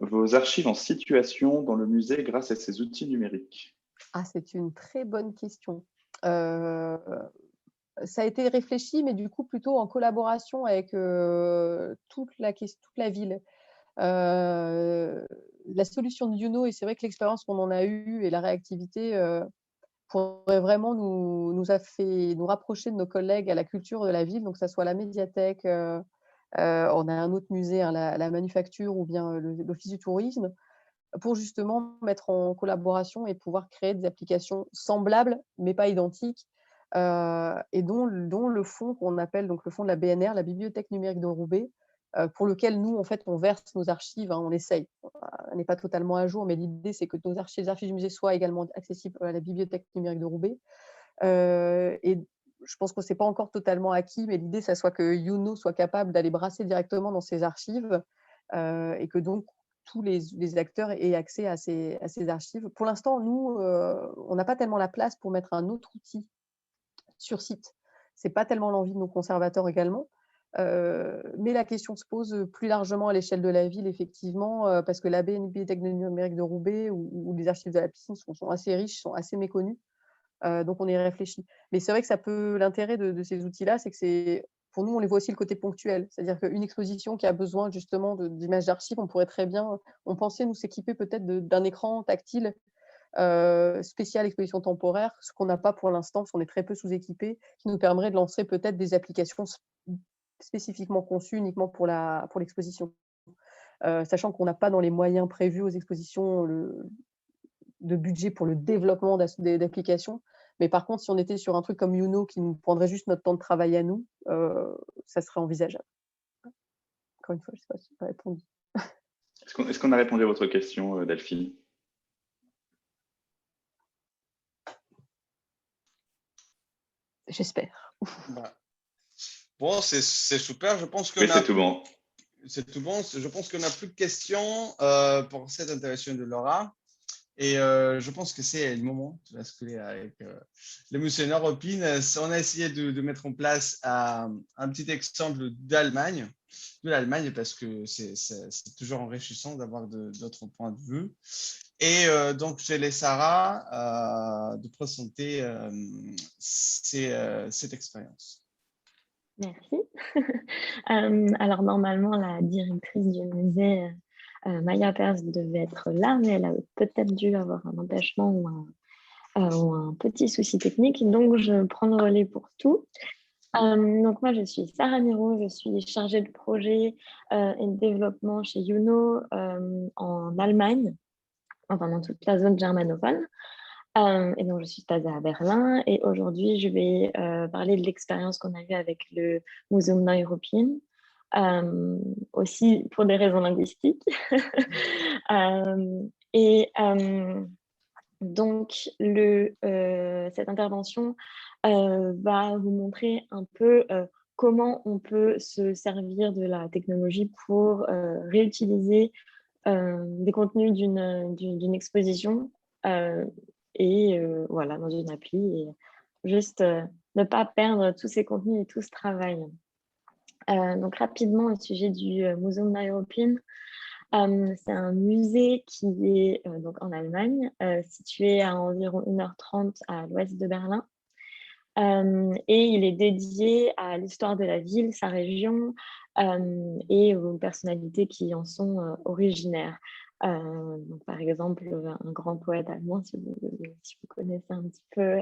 vos archives en situation dans le musée grâce à ces outils numériques? Ah, c'est une très bonne question. Heu, Ça a été réfléchi, mais du coup, plutôt en collaboration avec, toute la ville. La solution de Youno, et c'est vrai que l'expérience qu'on en a eue et la réactivité, pourrait vraiment nous a fait nous rapprocher de nos collègues à la culture de la ville, donc que ça soit la médiathèque, on a un autre musée, hein, la Manufacture, ou bien, l'Office du tourisme, pour justement mettre en collaboration et pouvoir créer des applications semblables, mais pas identiques, et dont le fonds qu'on appelle donc le fonds de la BNR, la Bibliothèque numérique de Roubaix, pour lequel nous, en fait, on verse nos archives, hein, on essaye. On n'est pas totalement à jour, mais l'idée, c'est que nos archives, les archives du musée soient également accessibles à la Bibliothèque numérique de Roubaix. Et je pense que c'est pas encore totalement acquis, mais l'idée, ça soit que Youno soit capable d'aller brasser directement dans ses archives, et que donc tous les acteurs aient accès à ces archives. Pour l'instant, nous, on n'a pas tellement la place pour mettre un autre outil sur site. C'est pas tellement l'envie de nos conservateurs également, mais la question se pose, plus largement à l'échelle de la ville, effectivement, parce que la Bibliothèque numérique de Roubaix, ou les archives de la piscine sont assez riches, sont assez méconnues. Donc on y réfléchit. Mais c'est vrai que ça peut l'intérêt de ces outils-là, c'est que c'est pour nous, on les voit aussi le côté ponctuel. C'est-à-dire qu'une exposition qui a besoin justement d'images d'archives, on pourrait très bien, on pensait nous s'équiper peut-être d'un écran tactile, spécial exposition temporaire, ce qu'on n'a pas pour l'instant, parce qu'on est très peu sous-équipés, qui nous permettrait de lancer peut-être des applications spécifiquement conçues uniquement pour l'exposition. Sachant qu'on n'a pas dans les moyens prévus aux expositions de budget pour le développement d'applications. Mais par contre, si on était sur un truc comme Youno qui nous prendrait juste notre temps de travail à nous, ça serait envisageable. Encore une fois, je ne sais pas si j'ai répondu. Est-ce qu'on a répondu à votre question, Delphine? J'espère. Bah, bon, c'est super. Je pense qu'on Oui, c'est a tout bon. C'est tout bon. Je pense qu'on n'a plus de questions pour cette intervention de Laura. Et je pense que c'est le moment de basculer avec le monsieur Neuropine. On a essayé de mettre en place un petit exemple de l'Allemagne, parce que c'est toujours enrichissant d'avoir d'autres points de vue. Et donc, je laisse Sarah de présenter cette expérience. Merci. Alors normalement, la directrice du musée, Maya Pers, devait être là, mais elle a peut-être dû avoir un empêchement ou un petit souci technique. Donc, je prends le relais pour tout. Donc moi, je suis Sarah Miro, je suis chargée de projet et de développement chez Youno en Allemagne. enfin dans toute la zone germanophone. Et donc, je suis basée à Berlin et aujourd'hui, je vais parler de l'expérience qu'on a eue avec le Museum Neuruppin, aussi pour des raisons linguistiques. Et donc, cette intervention va vous montrer un peu comment on peut se servir de la technologie pour réutiliser des contenus d'une exposition et voilà, dans une appli et juste ne pas perdre tous ces contenus et tout ce travail. Donc rapidement au sujet du Museum Neuruppin, c'est un musée qui est donc en Allemagne, situé à environ 1h30 à l'ouest de Berlin. Et il est dédié à l'histoire de la ville, sa région et aux personnalités qui en sont originaires. Donc, par exemple, un grand poète allemand, si vous connaissez un petit peu,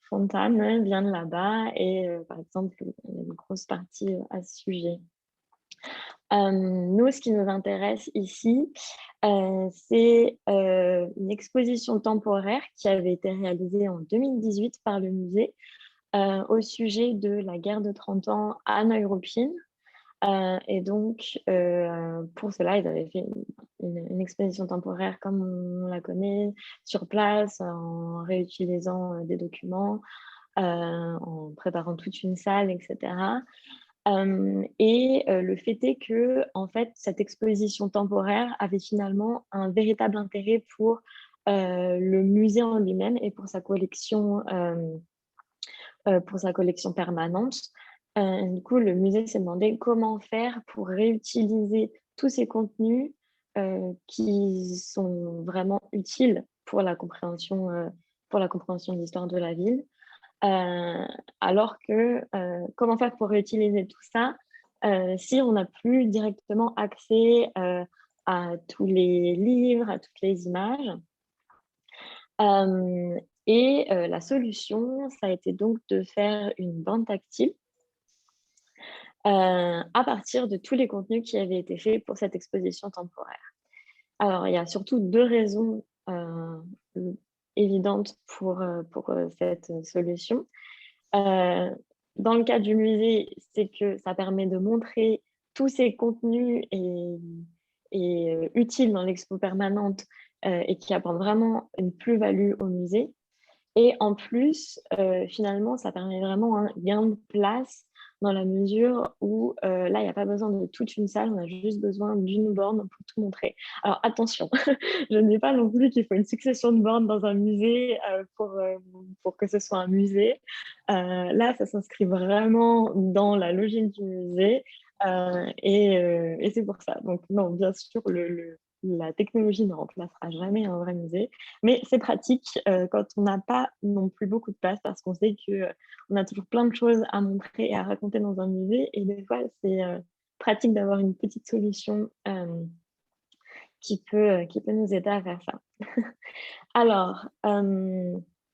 Fontane vient de là-bas et par exemple, il y a une grosse partie à ce sujet. Nous, ce qui nous intéresse ici, c'est une exposition temporaire qui avait été réalisée en 2018 par le musée au sujet de la guerre de 30 ans à Neuruppin. Et donc, pour cela, ils avaient fait une exposition temporaire comme on la connaît, sur place, en réutilisant des documents, en préparant toute une salle, etc. Et le fait est que, en fait, cette exposition temporaire avait finalement un véritable intérêt pour le musée en lui-même et pour sa collection permanente. Du coup, le musée s'est demandé comment faire pour réutiliser tous ces contenus qui sont vraiment utiles pour la compréhension de l'histoire de la ville. Alors que comment faire pour réutiliser tout ça si on n'a plus directement accès à tous les livres, à toutes les images. Et la solution, ça a été donc de faire une bande tactile à partir de tous les contenus qui avaient été faits pour cette exposition temporaire. Alors, il y a surtout deux raisons évidentes pour cette solution. Dans le cas du musée, c'est que ça permet de montrer tous ces contenus et utiles dans l'expo permanente et qui apportent vraiment une plus-value au musée. Et en plus, finalement, ça permet vraiment un gain de place dans la mesure où là, il n'y a pas besoin de toute une salle, on a juste besoin d'une borne pour tout montrer. Alors attention, je ne dis pas non plus qu'il faut une succession de bornes dans un musée pour que ce soit un musée. Là, ça s'inscrit vraiment dans la logique du musée et c'est pour ça. Donc non, bien sûr, la technologie ne remplacera jamais un vrai musée, mais c'est pratique quand on n'a pas non plus beaucoup de place parce qu'on sait qu'on a toujours plein de choses à montrer et à raconter dans un musée et des fois, c'est pratique d'avoir une petite solution qui peut nous aider à faire ça. Alors,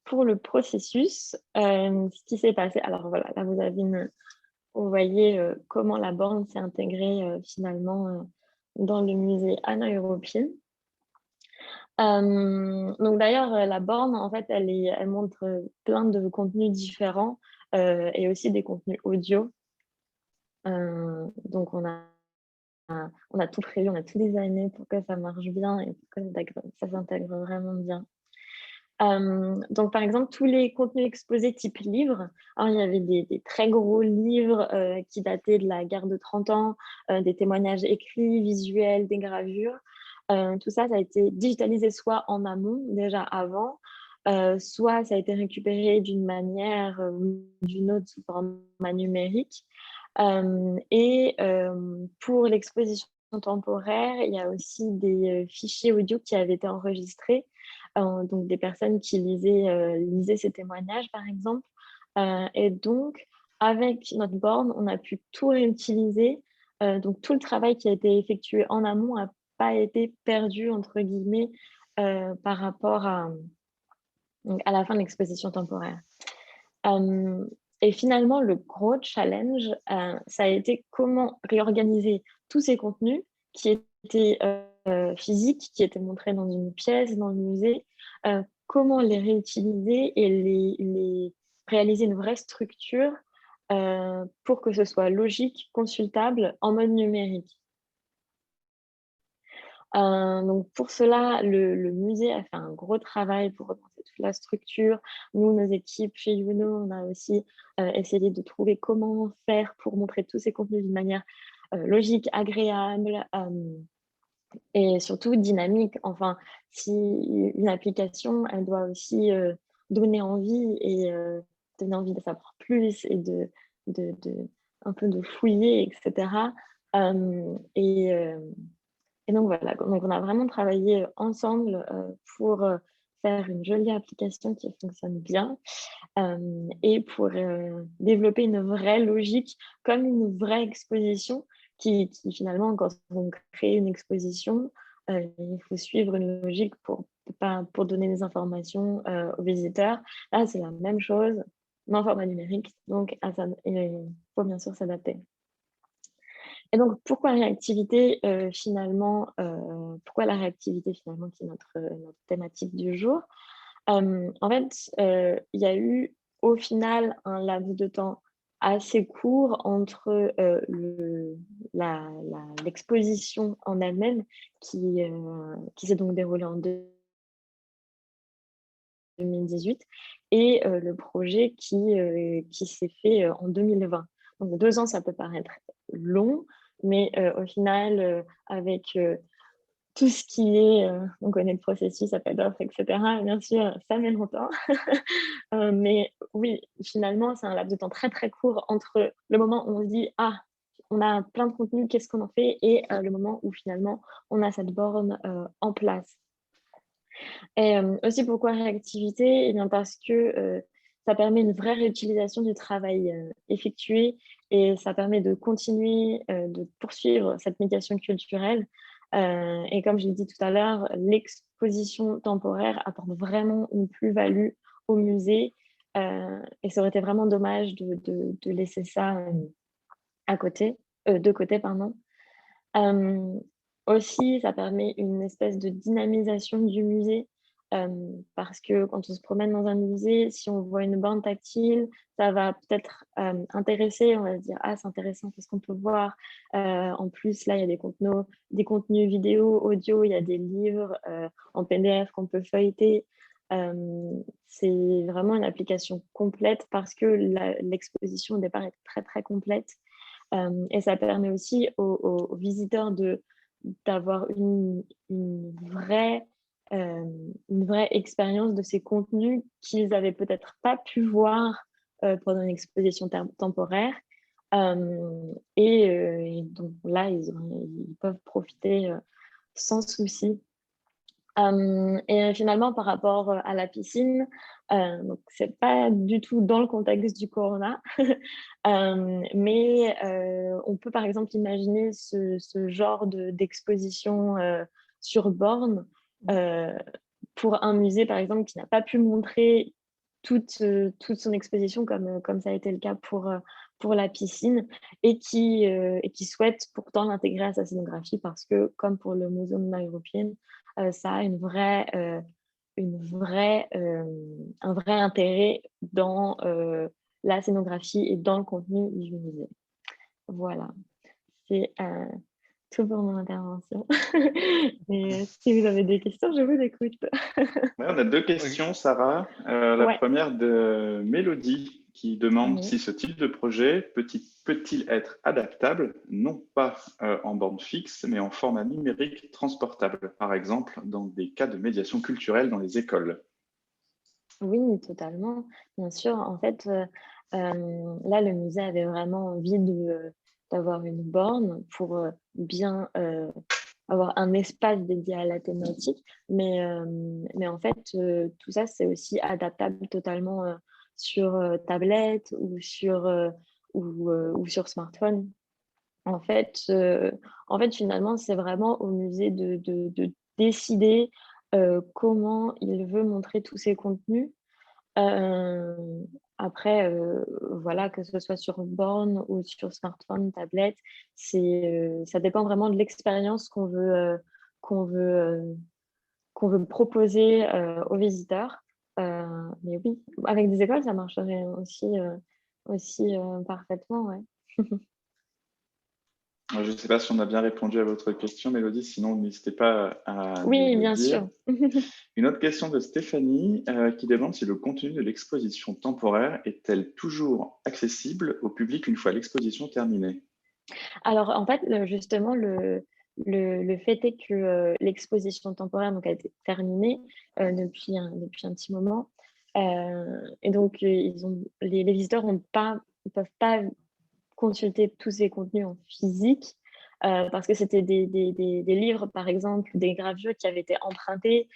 pour le processus, ce qui s'est passé, alors voilà, là vous voyez comment la borne s'est intégrée finalement dans le musée à Neuruppin. Donc d'ailleurs, la borne, en fait, elle montre plein de contenus différents et aussi des contenus audio. Donc on a tout prévu, on a tout designé pour que ça marche bien et pour que ça s'intègre vraiment bien. Donc par exemple, tous les contenus exposés type livre, alors, il y avait des très gros livres qui dataient de la guerre de 30 ans, des témoignages écrits, visuels, des gravures. Tout ça, ça a été digitalisé soit en amont, déjà avant, soit ça a été récupéré d'une manière ou d'une autre sous format numérique. Et pour l'exposition temporaire, il y a aussi des fichiers audio qui avaient été enregistrés, donc des personnes qui lisaient ces témoignages, par exemple. Et donc, avec notre borne, on a pu tout réutiliser. Donc, tout le travail qui a été effectué en amont n'a pas été perdu, entre guillemets, par rapport à la fin de l'exposition temporaire. Et finalement, le gros challenge, ça a été comment réorganiser tous ces contenus qui étaient physiques qui étaient montrés dans une pièce, dans le musée, comment les réutiliser et les réaliser une vraie structure pour que ce soit logique, consultable en mode numérique. Donc pour cela, le musée a fait un gros travail pour repenser toute la structure. Nous, nos équipes chez Youno, on a aussi essayé de trouver comment faire pour montrer tous ces contenus d'une manière logique, agréable et surtout dynamique. Enfin, si une application, elle doit aussi donner envie et donner envie de savoir plus et un peu de fouiller, etc. Et donc voilà, donc on a vraiment travaillé ensemble pour faire une jolie application qui fonctionne bien et pour développer une vraie logique comme une vraie exposition qui finalement, quand on crée une exposition, il faut suivre une logique pour donner des informations aux visiteurs. Là, c'est la même chose, mais en format numérique, donc il faut bien sûr s'adapter. Et donc, pourquoi réactivité finalement pourquoi la réactivité finalement qui est notre thématique du jour? En fait, il y a eu au final un laps de temps assez court entre l'exposition en elle-même qui s'est donc déroulée en 2018 et le projet qui s'est fait en 2020. Donc 2 ans, ça peut paraître long, mais au final, avec tout ce qui est, on connaît le processus, appel d'offres, etc. Bien sûr, ça met longtemps. Mais oui, finalement, c'est un laps de temps très, très court entre le moment où on se dit « Ah, on a plein de contenu, qu'est-ce qu'on en fait ?» et le moment où finalement, on a cette borne en place. Et aussi, pourquoi réactivité? Eh bien, parce que ça permet une vraie réutilisation du travail effectué et ça permet de continuer, de poursuivre cette médiation culturelle. Et comme je l'ai dit tout à l'heure, l'exposition temporaire apporte vraiment une plus-value au musée et ça aurait été vraiment dommage de laisser ça à côté, de côté, pardon. Aussi, ça permet une espèce de dynamisation du musée parce que quand on se promène dans un musée, si on voit une bande tactile, ça va peut-être intéresser, on va se dire « Ah, c'est intéressant, qu'est-ce qu'on peut voir ?» En plus, là, il y a des contenus vidéo, audio, il y a des livres en PDF qu'on peut feuilleter. C'est vraiment une application complète parce que l'exposition au départ est très, très complète. Et ça permet aussi aux visiteurs d'avoir une vraie expérience de ces contenus qu'ils n'avaient peut-être pas pu voir pendant une exposition temporaire. Et donc là, ils peuvent profiter sans souci. Et finalement, par rapport à la piscine, donc c'est pas du tout dans le contexte du corona, mais on peut par exemple imaginer ce genre d'exposition sur borne pour un musée, par exemple, qui n'a pas pu montrer toute son exposition comme ça a été le cas pour la piscine et qui souhaite pourtant l'intégrer à sa scénographie parce que, comme pour le Museum European, ça a un vrai intérêt dans la scénographie et dans le contenu du musée. Voilà, c'est tout pour mon intervention. Et si vous avez des questions, je vous écoute. Ouais, on a 2 questions, Sarah. La première de Mélodie qui demande si ce type de projet peut-il être adaptable, non pas en borne fixe, mais en format numérique transportable, par exemple dans des cas de médiation culturelle dans les écoles. Oui, totalement. Bien sûr, en fait, là, le musée avait vraiment envie d'avoir une borne pour bien avoir un espace dédié à la thématique. Mais en fait, tout ça, c'est aussi adaptable totalement sur tablette ou sur smartphone. En fait, finalement, c'est vraiment au musée de décider comment il veut montrer tous ses contenus. Après, voilà, que ce soit sur borne ou sur smartphone, tablette, ça dépend vraiment de l'expérience qu'on veut proposer aux visiteurs. Mais oui, avec des écoles, ça marcherait aussi parfaitement, ouais. Je ne sais pas si on a bien répondu à votre question, Mélodie, sinon n'hésitez pas à nous Oui, le bien dire. sûr. Une autre question de Stéphanie qui demande si le contenu de l'exposition temporaire est-elle toujours accessible au public une fois l'exposition terminée? Alors, en fait, justement, le fait est que l'exposition temporaire donc, a été terminée depuis un petit moment. Et donc, les visiteurs ne peuvent pas consulter tous ces contenus en physique parce que c'était des livres, par exemple, des gravures qui avaient été empruntés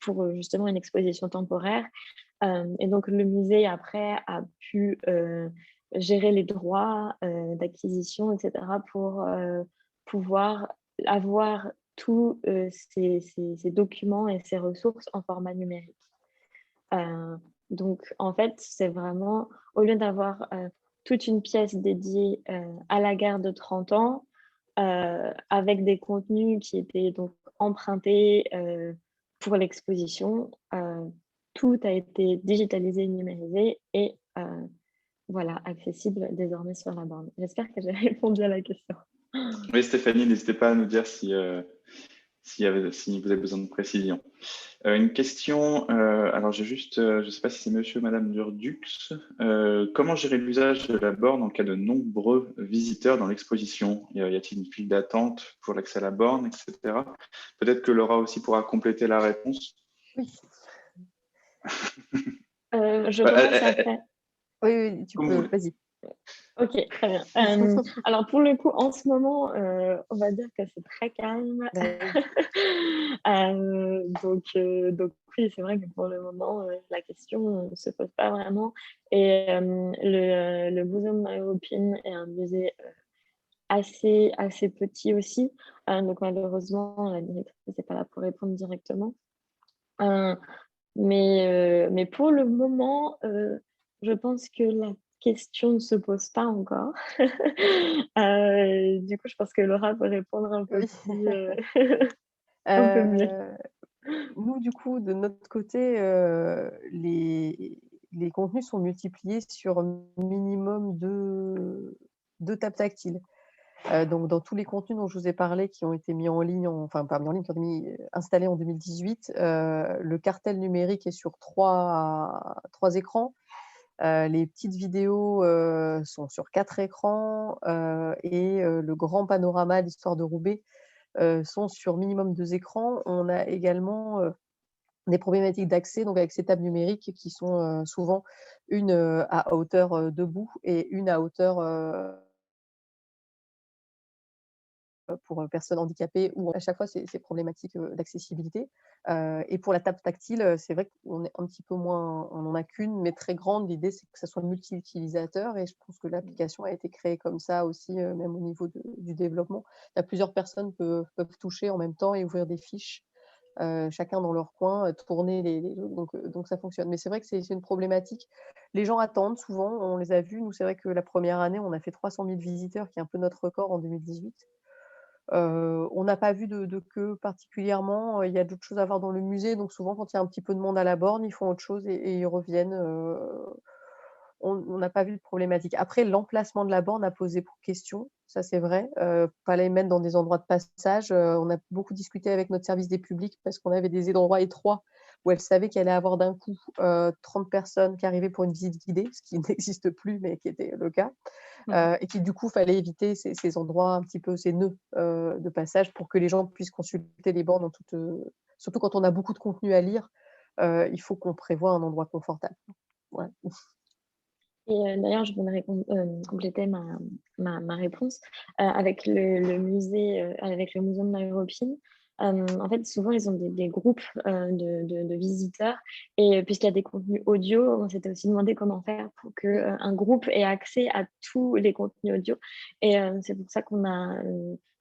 pour justement une exposition temporaire. Et donc, le musée, après, a pu gérer les droits d'acquisition, etc., pour pouvoir avoir tous ces documents et ces ressources en format numérique. Donc, en fait, c'est vraiment, au lieu d'avoir toute une pièce dédiée à la guerre de 30 ans, avec des contenus qui étaient donc empruntés pour l'exposition, tout a été digitalisé, numérisé et voilà, accessible désormais sur la borne. J'espère que j'ai répondu à la question. Oui, Stéphanie, n'hésitez pas à nous dire si vous avez besoin de précision. Une question, alors j'ai juste, je ne sais pas si c'est monsieur ou madame Durdux, comment gérer l'usage de la borne en cas de nombreux visiteurs dans l'exposition? Y a-t-il une file d'attente pour l'accès à la borne, etc. Peut-être que Laura aussi pourra compléter la réponse. Oui. Je commence à faire. Oui, tu peux, vas-y. Ok, très bien. Alors pour le coup, en ce moment, on va dire que c'est très calme. Donc oui, c'est vrai que pour le moment, la question ne se pose pas vraiment. Et le Museum Européen est un musée assez petit aussi. Donc malheureusement, la directrice n'est pas là pour répondre directement. Mais pour le moment, je pense que la question ne se pose pas encore. Du coup, je pense que Laura peut répondre un peu plus, un peu mieux. Nous, du coup, de notre côté, les contenus sont multipliés sur minimum deux tables tactiles. Donc dans tous les contenus dont je vous ai parlé qui ont été mis en ligne, enfin pas mis en ligne, qui ont été installés en 2018, le cartel numérique est sur trois écrans. Les petites vidéos sont sur 4 écrans et le grand panorama d'Histoire de Roubaix sont sur minimum 2 écrans. On a également des problématiques d'accès, donc avec ces tables numériques qui sont souvent une à hauteur debout et une à hauteur pour personnes handicapées, ou à chaque fois c'est problématique d'accessibilité. Et pour la table tactile, c'est vrai qu'on est un petit peu moins, on n'en a qu'une, mais très grande. L'idée, c'est que ça soit multi-utilisateur et je pense que l'application a été créée comme ça aussi, même au niveau du développement. Il y a plusieurs personnes peuvent toucher en même temps et ouvrir des fiches, chacun dans leur coin, tourner donc ça fonctionne. Mais c'est vrai que c'est une problématique. Les gens attendent souvent, on les a vus. Nous, c'est vrai que la première année, on a fait 300 000 visiteurs, qui est un peu notre record en 2018. On n'a pas vu de queue particulièrement. Il y a d'autres choses à voir dans le musée, donc souvent quand il y a un petit peu de monde à la borne, ils font autre chose et ils reviennent. On n'a pas vu de problématique. Après, l'emplacement de la borne a posé question, ça c'est vrai. Pas les mettre dans des endroits de passage. On a beaucoup discuté avec notre service des publics parce qu'on avait des endroits étroits où elle savait qu'il allait avoir d'un coup 30 personnes qui arrivaient pour une visite guidée, ce qui n'existe plus, mais qui était le cas. Et qui du coup, fallait éviter ces endroits un petit peu, ces nœuds de passage pour que les gens puissent consulter les bornes en toute, surtout quand on a beaucoup de contenu à lire, il faut qu'on prévoie un endroit confortable. Ouais. Et d'ailleurs, je voudrais compléter ma réponse avec le musée, avec le Muséum Neuroépine. En fait, souvent, ils ont des groupes de visiteurs. Et puisqu'il y a des contenus audio, on s'était aussi demandé comment faire pour qu'un groupe ait accès à tous les contenus audio. Et c'est pour ça qu'on a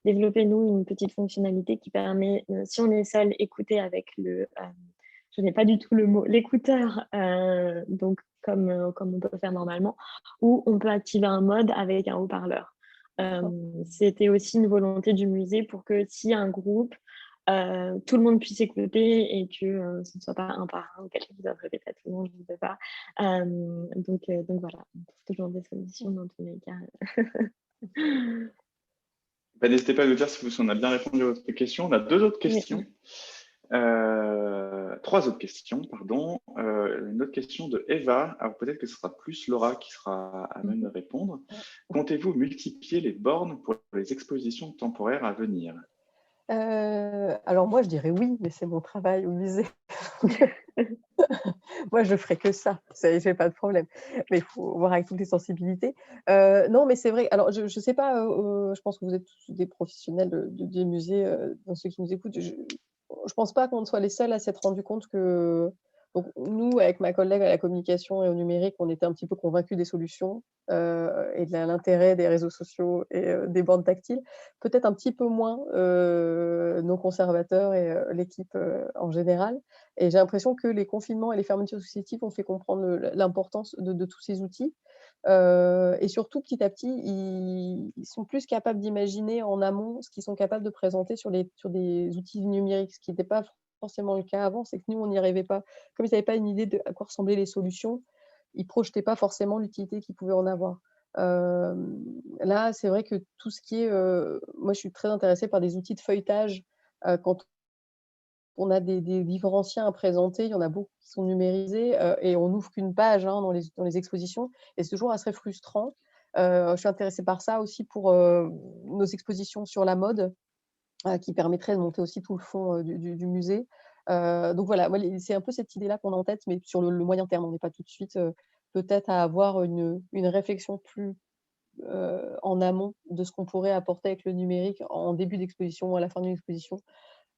développé, nous, une petite fonctionnalité qui permet, si on est seul, écouter avec je n'ai pas du tout le mot, l'écouteur, donc comme on peut faire normalement, ou on peut activer un mode avec un haut-parleur. C'était aussi une volonté du musée pour que s'il y a un groupe, tout le monde puisse écouter et que ce ne soit pas un par un ou quelqu'un qui doit répéter à tout le monde, je ne sais pas. Donc voilà, on trouve toujours des solutions dans tous les cas. N'hésitez pas à nous dire si on a bien répondu à votre question. On a deux autres questions. Trois autres questions, pardon. Une autre question de Eva. Alors peut-être que ce sera plus Laura qui sera à même de répondre. Comptez-vous multiplier les bornes pour les expositions temporaires à venir? Alors moi, je dirais oui, mais c'est mon travail au musée. Moi, je ferai que ça, j'ai pas de problème. Mais il faut voir avec toutes les sensibilités. Non, mais c'est vrai. Alors, je sais pas. Je pense que vous êtes tous des professionnels des musées, dans ceux qui nous écoutent. Je pense pas qu'on soit les seuls à s'être rendu compte que. Donc, nous, avec ma collègue à la communication et au numérique, on était un petit peu convaincus des solutions et de l'intérêt des réseaux sociaux et des bornes tactiles. Peut-être un petit peu moins nos conservateurs et l'équipe en général. Et j'ai l'impression que les confinements et les fermetures successives ont fait comprendre l'importance de tous ces outils. Et surtout, petit à petit, ils sont plus capables d'imaginer en amont ce qu'ils sont capables de présenter sur des outils numériques, ce qui n'était pas forcément le cas avant. C'est que nous, on n'y arrivait pas. Comme ils n'avaient pas une idée de à quoi ressemblaient les solutions, ils ne projetaient pas forcément l'utilité qu'ils pouvaient en avoir. Là, c'est vrai que tout ce qui est, moi, je suis très intéressée par des outils de feuilletage. Quand on a des livres anciens à présenter, il y en a beaucoup qui sont numérisés, et on n'ouvre qu'une page, hein, dans les expositions, et c'est toujours assez frustrant. Je suis intéressée par ça aussi pour, nos expositions sur la mode, qui permettraient de monter aussi tout le fond, du musée. Donc voilà, moi c'est un peu cette idée-là qu'on a en tête, mais sur le moyen terme, on n'est pas tout de suite, peut-être à avoir une réflexion plus, en amont de ce qu'on pourrait apporter avec le numérique en début d'exposition ou à la fin d'une exposition.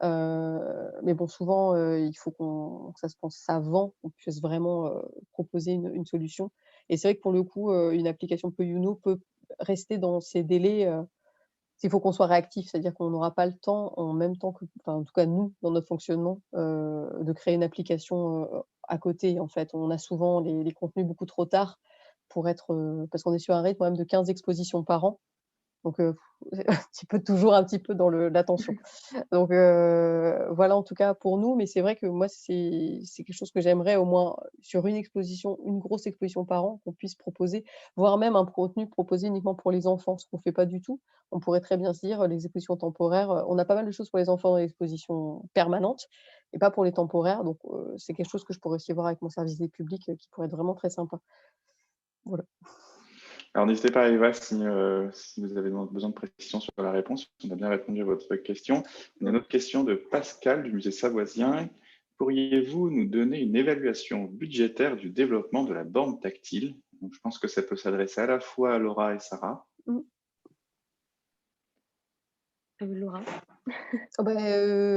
Mais bon, souvent, il faut que ça se pense avant, qu'on puisse vraiment, proposer une solution. Et c'est vrai que pour le coup, une application Peuuno peut rester dans ces délais, il faut qu'on soit réactif, c'est-à-dire qu'on n'aura pas le temps en même temps que, enfin, en tout cas nous, dans notre fonctionnement, de créer une application, à côté, en fait. On a souvent les contenus beaucoup trop tard pour être, parce qu'on est sur un rythme quand même de 15 expositions par an. Donc, tu peux toujours un petit peu dans l'attention. Donc, voilà en tout cas pour nous, mais c'est vrai que moi c'est quelque chose que j'aimerais au moins sur une exposition, une grosse exposition par an, qu'on puisse proposer, voire même un contenu proposé uniquement pour les enfants, ce qu'on fait pas du tout. On pourrait très bien se dire, les expositions temporaires, on a pas mal de choses pour les enfants dans les expositions permanentes et pas pour les temporaires, donc, c'est quelque chose que je pourrais aussi voir avec mon service des publics, qui pourrait être vraiment très sympa. Voilà. Alors, n'hésitez pas, Eva, si vous avez besoin de précision sur la réponse. On a bien répondu à votre question. On a une autre question de Pascal du musée Savoisien. Pourriez-vous nous donner une évaluation budgétaire du développement de la borne tactile? Donc, je pense que ça peut s'adresser à la fois à Laura et Sarah. Laura. Oh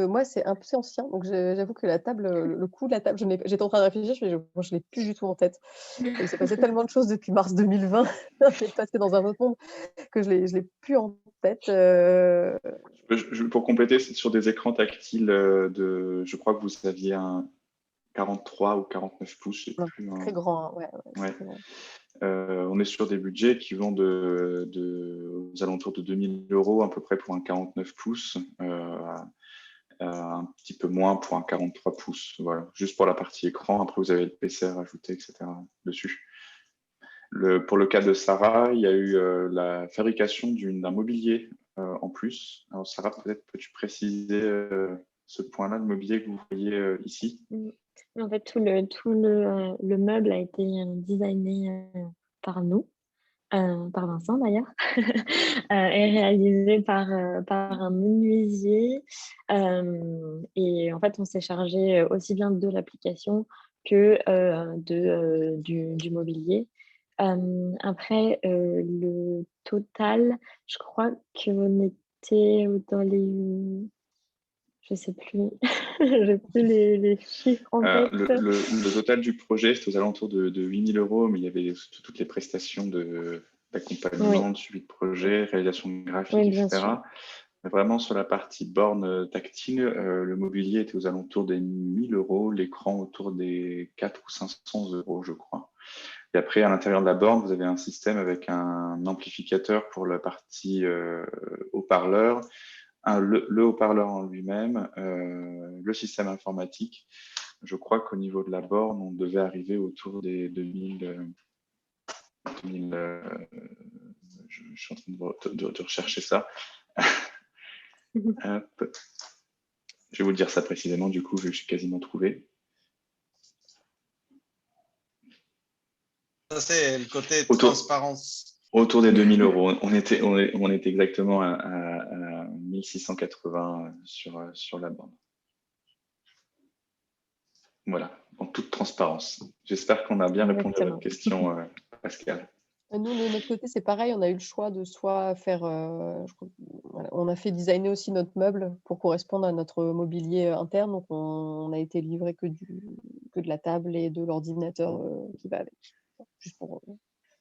moi, c'est un peu ancien, donc j'avoue que la table, le coût de la table, j'étais en train de réfléchir, je l'ai plus du tout en tête. Il s'est passé tellement de choses depuis mars 2020, c'est passé dans un autre monde que je l'ai plus en tête. Pour compléter, c'est sur des écrans tactiles je crois que vous aviez un 43 ou 49 pouces, je ne sais plus. Très grand, ouais. Ouais. Très grand. On est sur des budgets qui vont aux alentours de 2000 € à peu près pour un 49 pouces, un petit peu moins pour un 43 pouces. Voilà, juste pour la partie écran. Après, vous avez le PC à rajouter, etc. dessus. Pour le cas de Sarah, il y a eu la fabrication d'un mobilier en plus. Alors, Sarah, peut-être peux-tu préciser ce point-là, le mobilier que vous voyez ici? En fait, tout le meuble a été designé par nous, par Vincent d'ailleurs, et réalisé par un menuisier. Et en fait, on s'est chargé aussi bien de l'application que du mobilier. Après, le total, je crois qu'on était dans les... Je sais plus, j'ai plus les chiffres en tête. Le total du projet, c'était aux alentours de 8 000 €, mais il y avait toutes les prestations d'accompagnement, de suivi de projet, réalisation graphique, etc. Sûr. Mais vraiment, sur la partie borne tactile, le mobilier était aux alentours des 1 000 €, l'écran autour des 400 ou 500 €, je crois. Et après, à l'intérieur de la borne, vous avez un système avec un amplificateur pour la partie haut-parleur, le haut-parleur en lui-même, le système informatique. Je crois qu'au niveau de la borne, on devait arriver autour des 2000. Je suis en train de rechercher ça. Hop. Je vais vous dire ça précisément, du coup, vu que je suis quasiment trouvé. Ça, c'est le côté transparence. Autour des 2000 euros. On était exactement à 1680 sur la bande. Voilà, en toute transparence. J'espère qu'on a bien répondu à votre question, Pascal. Nous, de notre côté, c'est pareil. On a eu le choix de soit faire. On a fait designer aussi notre meuble pour correspondre à notre mobilier interne. Donc, on a été livré que de la table et de l'ordinateur qui va avec. Juste pour.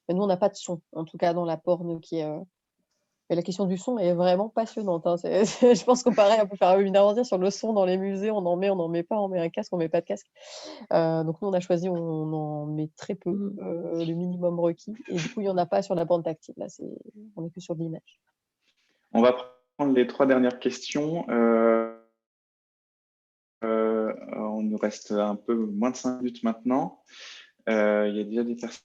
Mais nous, on n'a pas de son, en tout cas dans la borne qui est. Et la question du son est vraiment passionnante. Hein. Je pense qu'on pareil, on peut faire un webinaire entier sur le son dans les musées. On n'en met pas, on met un casque, on met pas de casque. Donc nous, on a choisi, on en met très peu, le minimum requis. Et du coup, il n'y en a pas sur la bande tactile. Là, on n'est que sur de l'image. On va prendre les 3 dernières questions. On nous reste un peu moins de 5 minutes maintenant. Il y a déjà des personnes.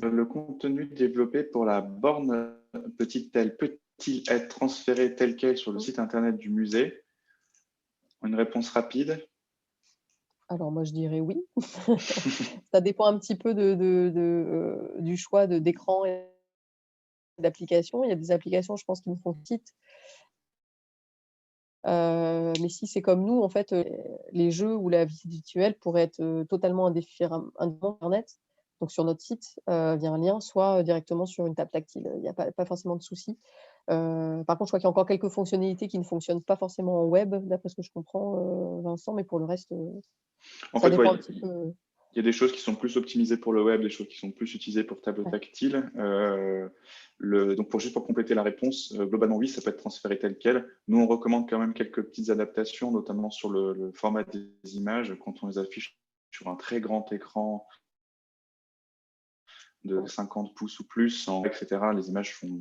Le contenu développé pour la borne peut-il être transféré tel quel sur le site internet du musée? Une réponse rapide. Alors moi, je dirais oui. Ça dépend un petit peu du choix d'écran et d'application. Il y a des applications, je pense, qui nous font site. Mais si c'est comme nous, en fait, les jeux ou la visite virtuelle pourraient être totalement indépendants d'Internet. Donc sur notre site, via un lien, soit directement sur une table tactile. Il n'y a pas forcément de souci. Par contre, je crois qu'il y a encore quelques fonctionnalités qui ne fonctionnent pas forcément en web, d'après ce que je comprends, Vincent, mais pour le reste, ça dépend un petit peu. Il y a des choses qui sont plus optimisées pour le web, des choses qui sont plus utilisées pour table tactile. Donc, juste pour compléter la réponse, globalement, oui, ça peut être transféré tel quel. Nous, on recommande quand même quelques petites adaptations, notamment sur le format des images, quand on les affiche sur un très grand écran de 50 pouces ou plus, etc. Les images sont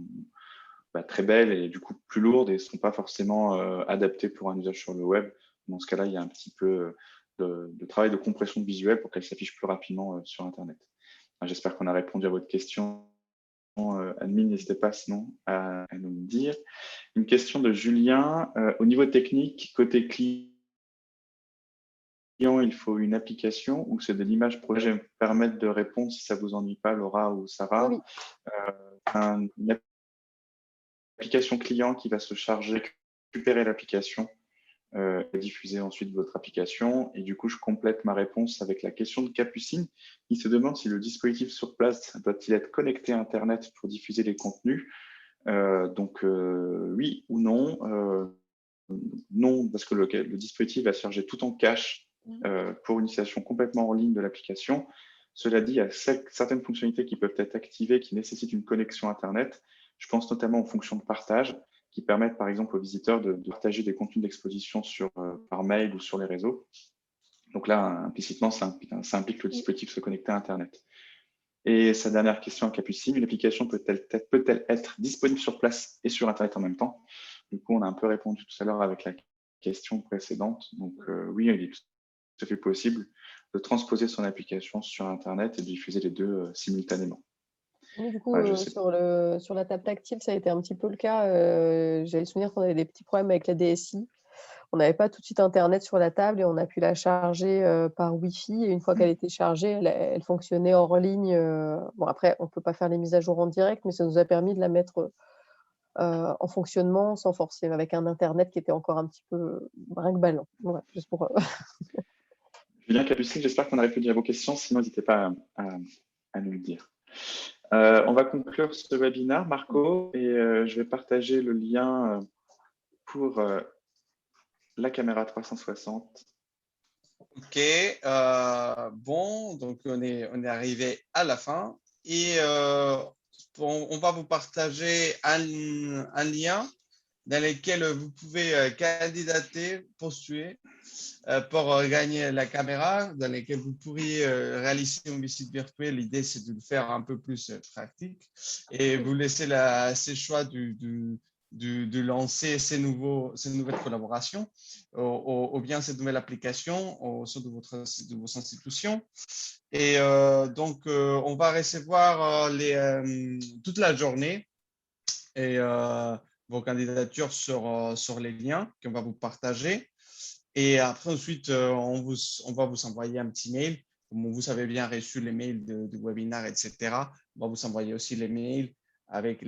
très belles et du coup plus lourdes et ne sont pas forcément adaptées pour un usage sur le web. Dans ce cas-là, il y a un petit peu de travail de compression visuelle pour qu'elle s'affiche plus rapidement sur Internet. J'espère qu'on a répondu à votre question. Admin, n'hésitez pas sinon à nous le dire. Une question de Julien. Au niveau technique, côté client, il faut une application ou c'est de l'image projet? Je vais me permettre de répondre si ça ne vous ennuie pas, Laura ou Sarah. Oui. Une application client qui va se charger, récupérer l'application, diffuser ensuite votre application. Et du coup, je complète ma réponse avec la question de Capucine qui se demande si le dispositif sur place doit-il être connecté à Internet pour diffuser les contenus. Donc, oui ou non. Non, parce que le dispositif va se charger tout en cache pour une utilisation complètement en ligne de l'application. Cela dit, il y a certaines fonctionnalités qui peuvent être activées qui nécessitent une connexion Internet. Je pense notamment aux fonctions de partage qui permettent par exemple aux visiteurs de partager des contenus d'exposition par mail ou sur les réseaux. Donc là, implicitement, ça implique que le dispositif se connecte à Internet. Et sa dernière question à Capucine, une application peut-elle être disponible sur place et sur Internet en même temps? Du coup, on a un peu répondu tout à l'heure avec la question précédente. Donc oui, il est tout à fait possible de transposer son application sur Internet et de diffuser les deux simultanément. Oui, du coup, sur la table tactile, ça a été un petit peu le cas. J'ai le souvenir qu'on avait des petits problèmes avec la DSI. On n'avait pas tout de suite Internet sur la table et on a pu la charger par Wi-Fi. Et une fois qu'elle était chargée, elle fonctionnait hors ligne. Bon, après, on ne peut pas faire les mises à jour en direct, mais ça nous a permis de la mettre en fonctionnement sans forcer, avec un Internet qui était encore un petit peu brinque-ballant. Ouais, juste pour. Julien, Capucine, j'espère qu'on a répondu à vos questions. Sinon, n'hésitez pas à nous le dire. On va conclure ce webinaire, Marco, et je vais partager le lien pour la caméra 360. Ok, bon, donc on est arrivé à la fin et on va vous partager un lien dans lesquels vous pouvez candidater, postuler pour gagner la caméra, dans lesquels vous pourriez réaliser une visite virtuelle. L'idée, c'est de le faire un peu plus pratique et vous laisser ces choix de lancer ces nouvelles collaborations ou bien cette nouvelle application au sein de vos institutions. Et donc, on va recevoir toute la journée et vos candidatures sur les liens qu'on va vous partager. Et après, ensuite, on va vous envoyer un petit mail. Comme vous avez bien reçu les mails du webinaire, etc., on va vous envoyer aussi les mails avec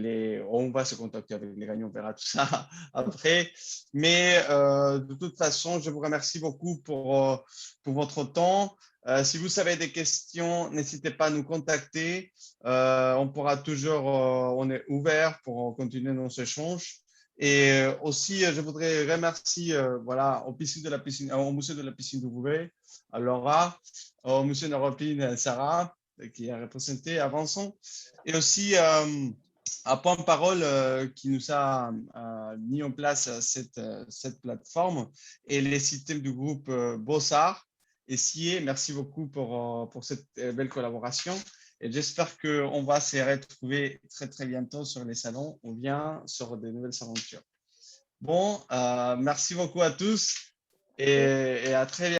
on va se contacter avec les gagnants, on verra tout ça après. Mais de toute façon, je vous remercie beaucoup pour votre temps. Si vous avez des questions, n'hésitez pas à nous contacter. On pourra toujours, on est ouvert pour continuer nos échanges. Et aussi, je voudrais remercier voilà, au musée de la piscine W, à Laura, au musée Neuropine Sarah, qui a représenté Avançons, et aussi à Point Parole qui nous a mis en place cette plateforme, et les systèmes du groupe Bossart et SIE. Merci beaucoup pour cette belle collaboration. Et j'espère qu'on va se retrouver très, très bientôt sur les salons ou bien sur de nouvelles aventures. Bon, merci beaucoup à tous et à très bientôt.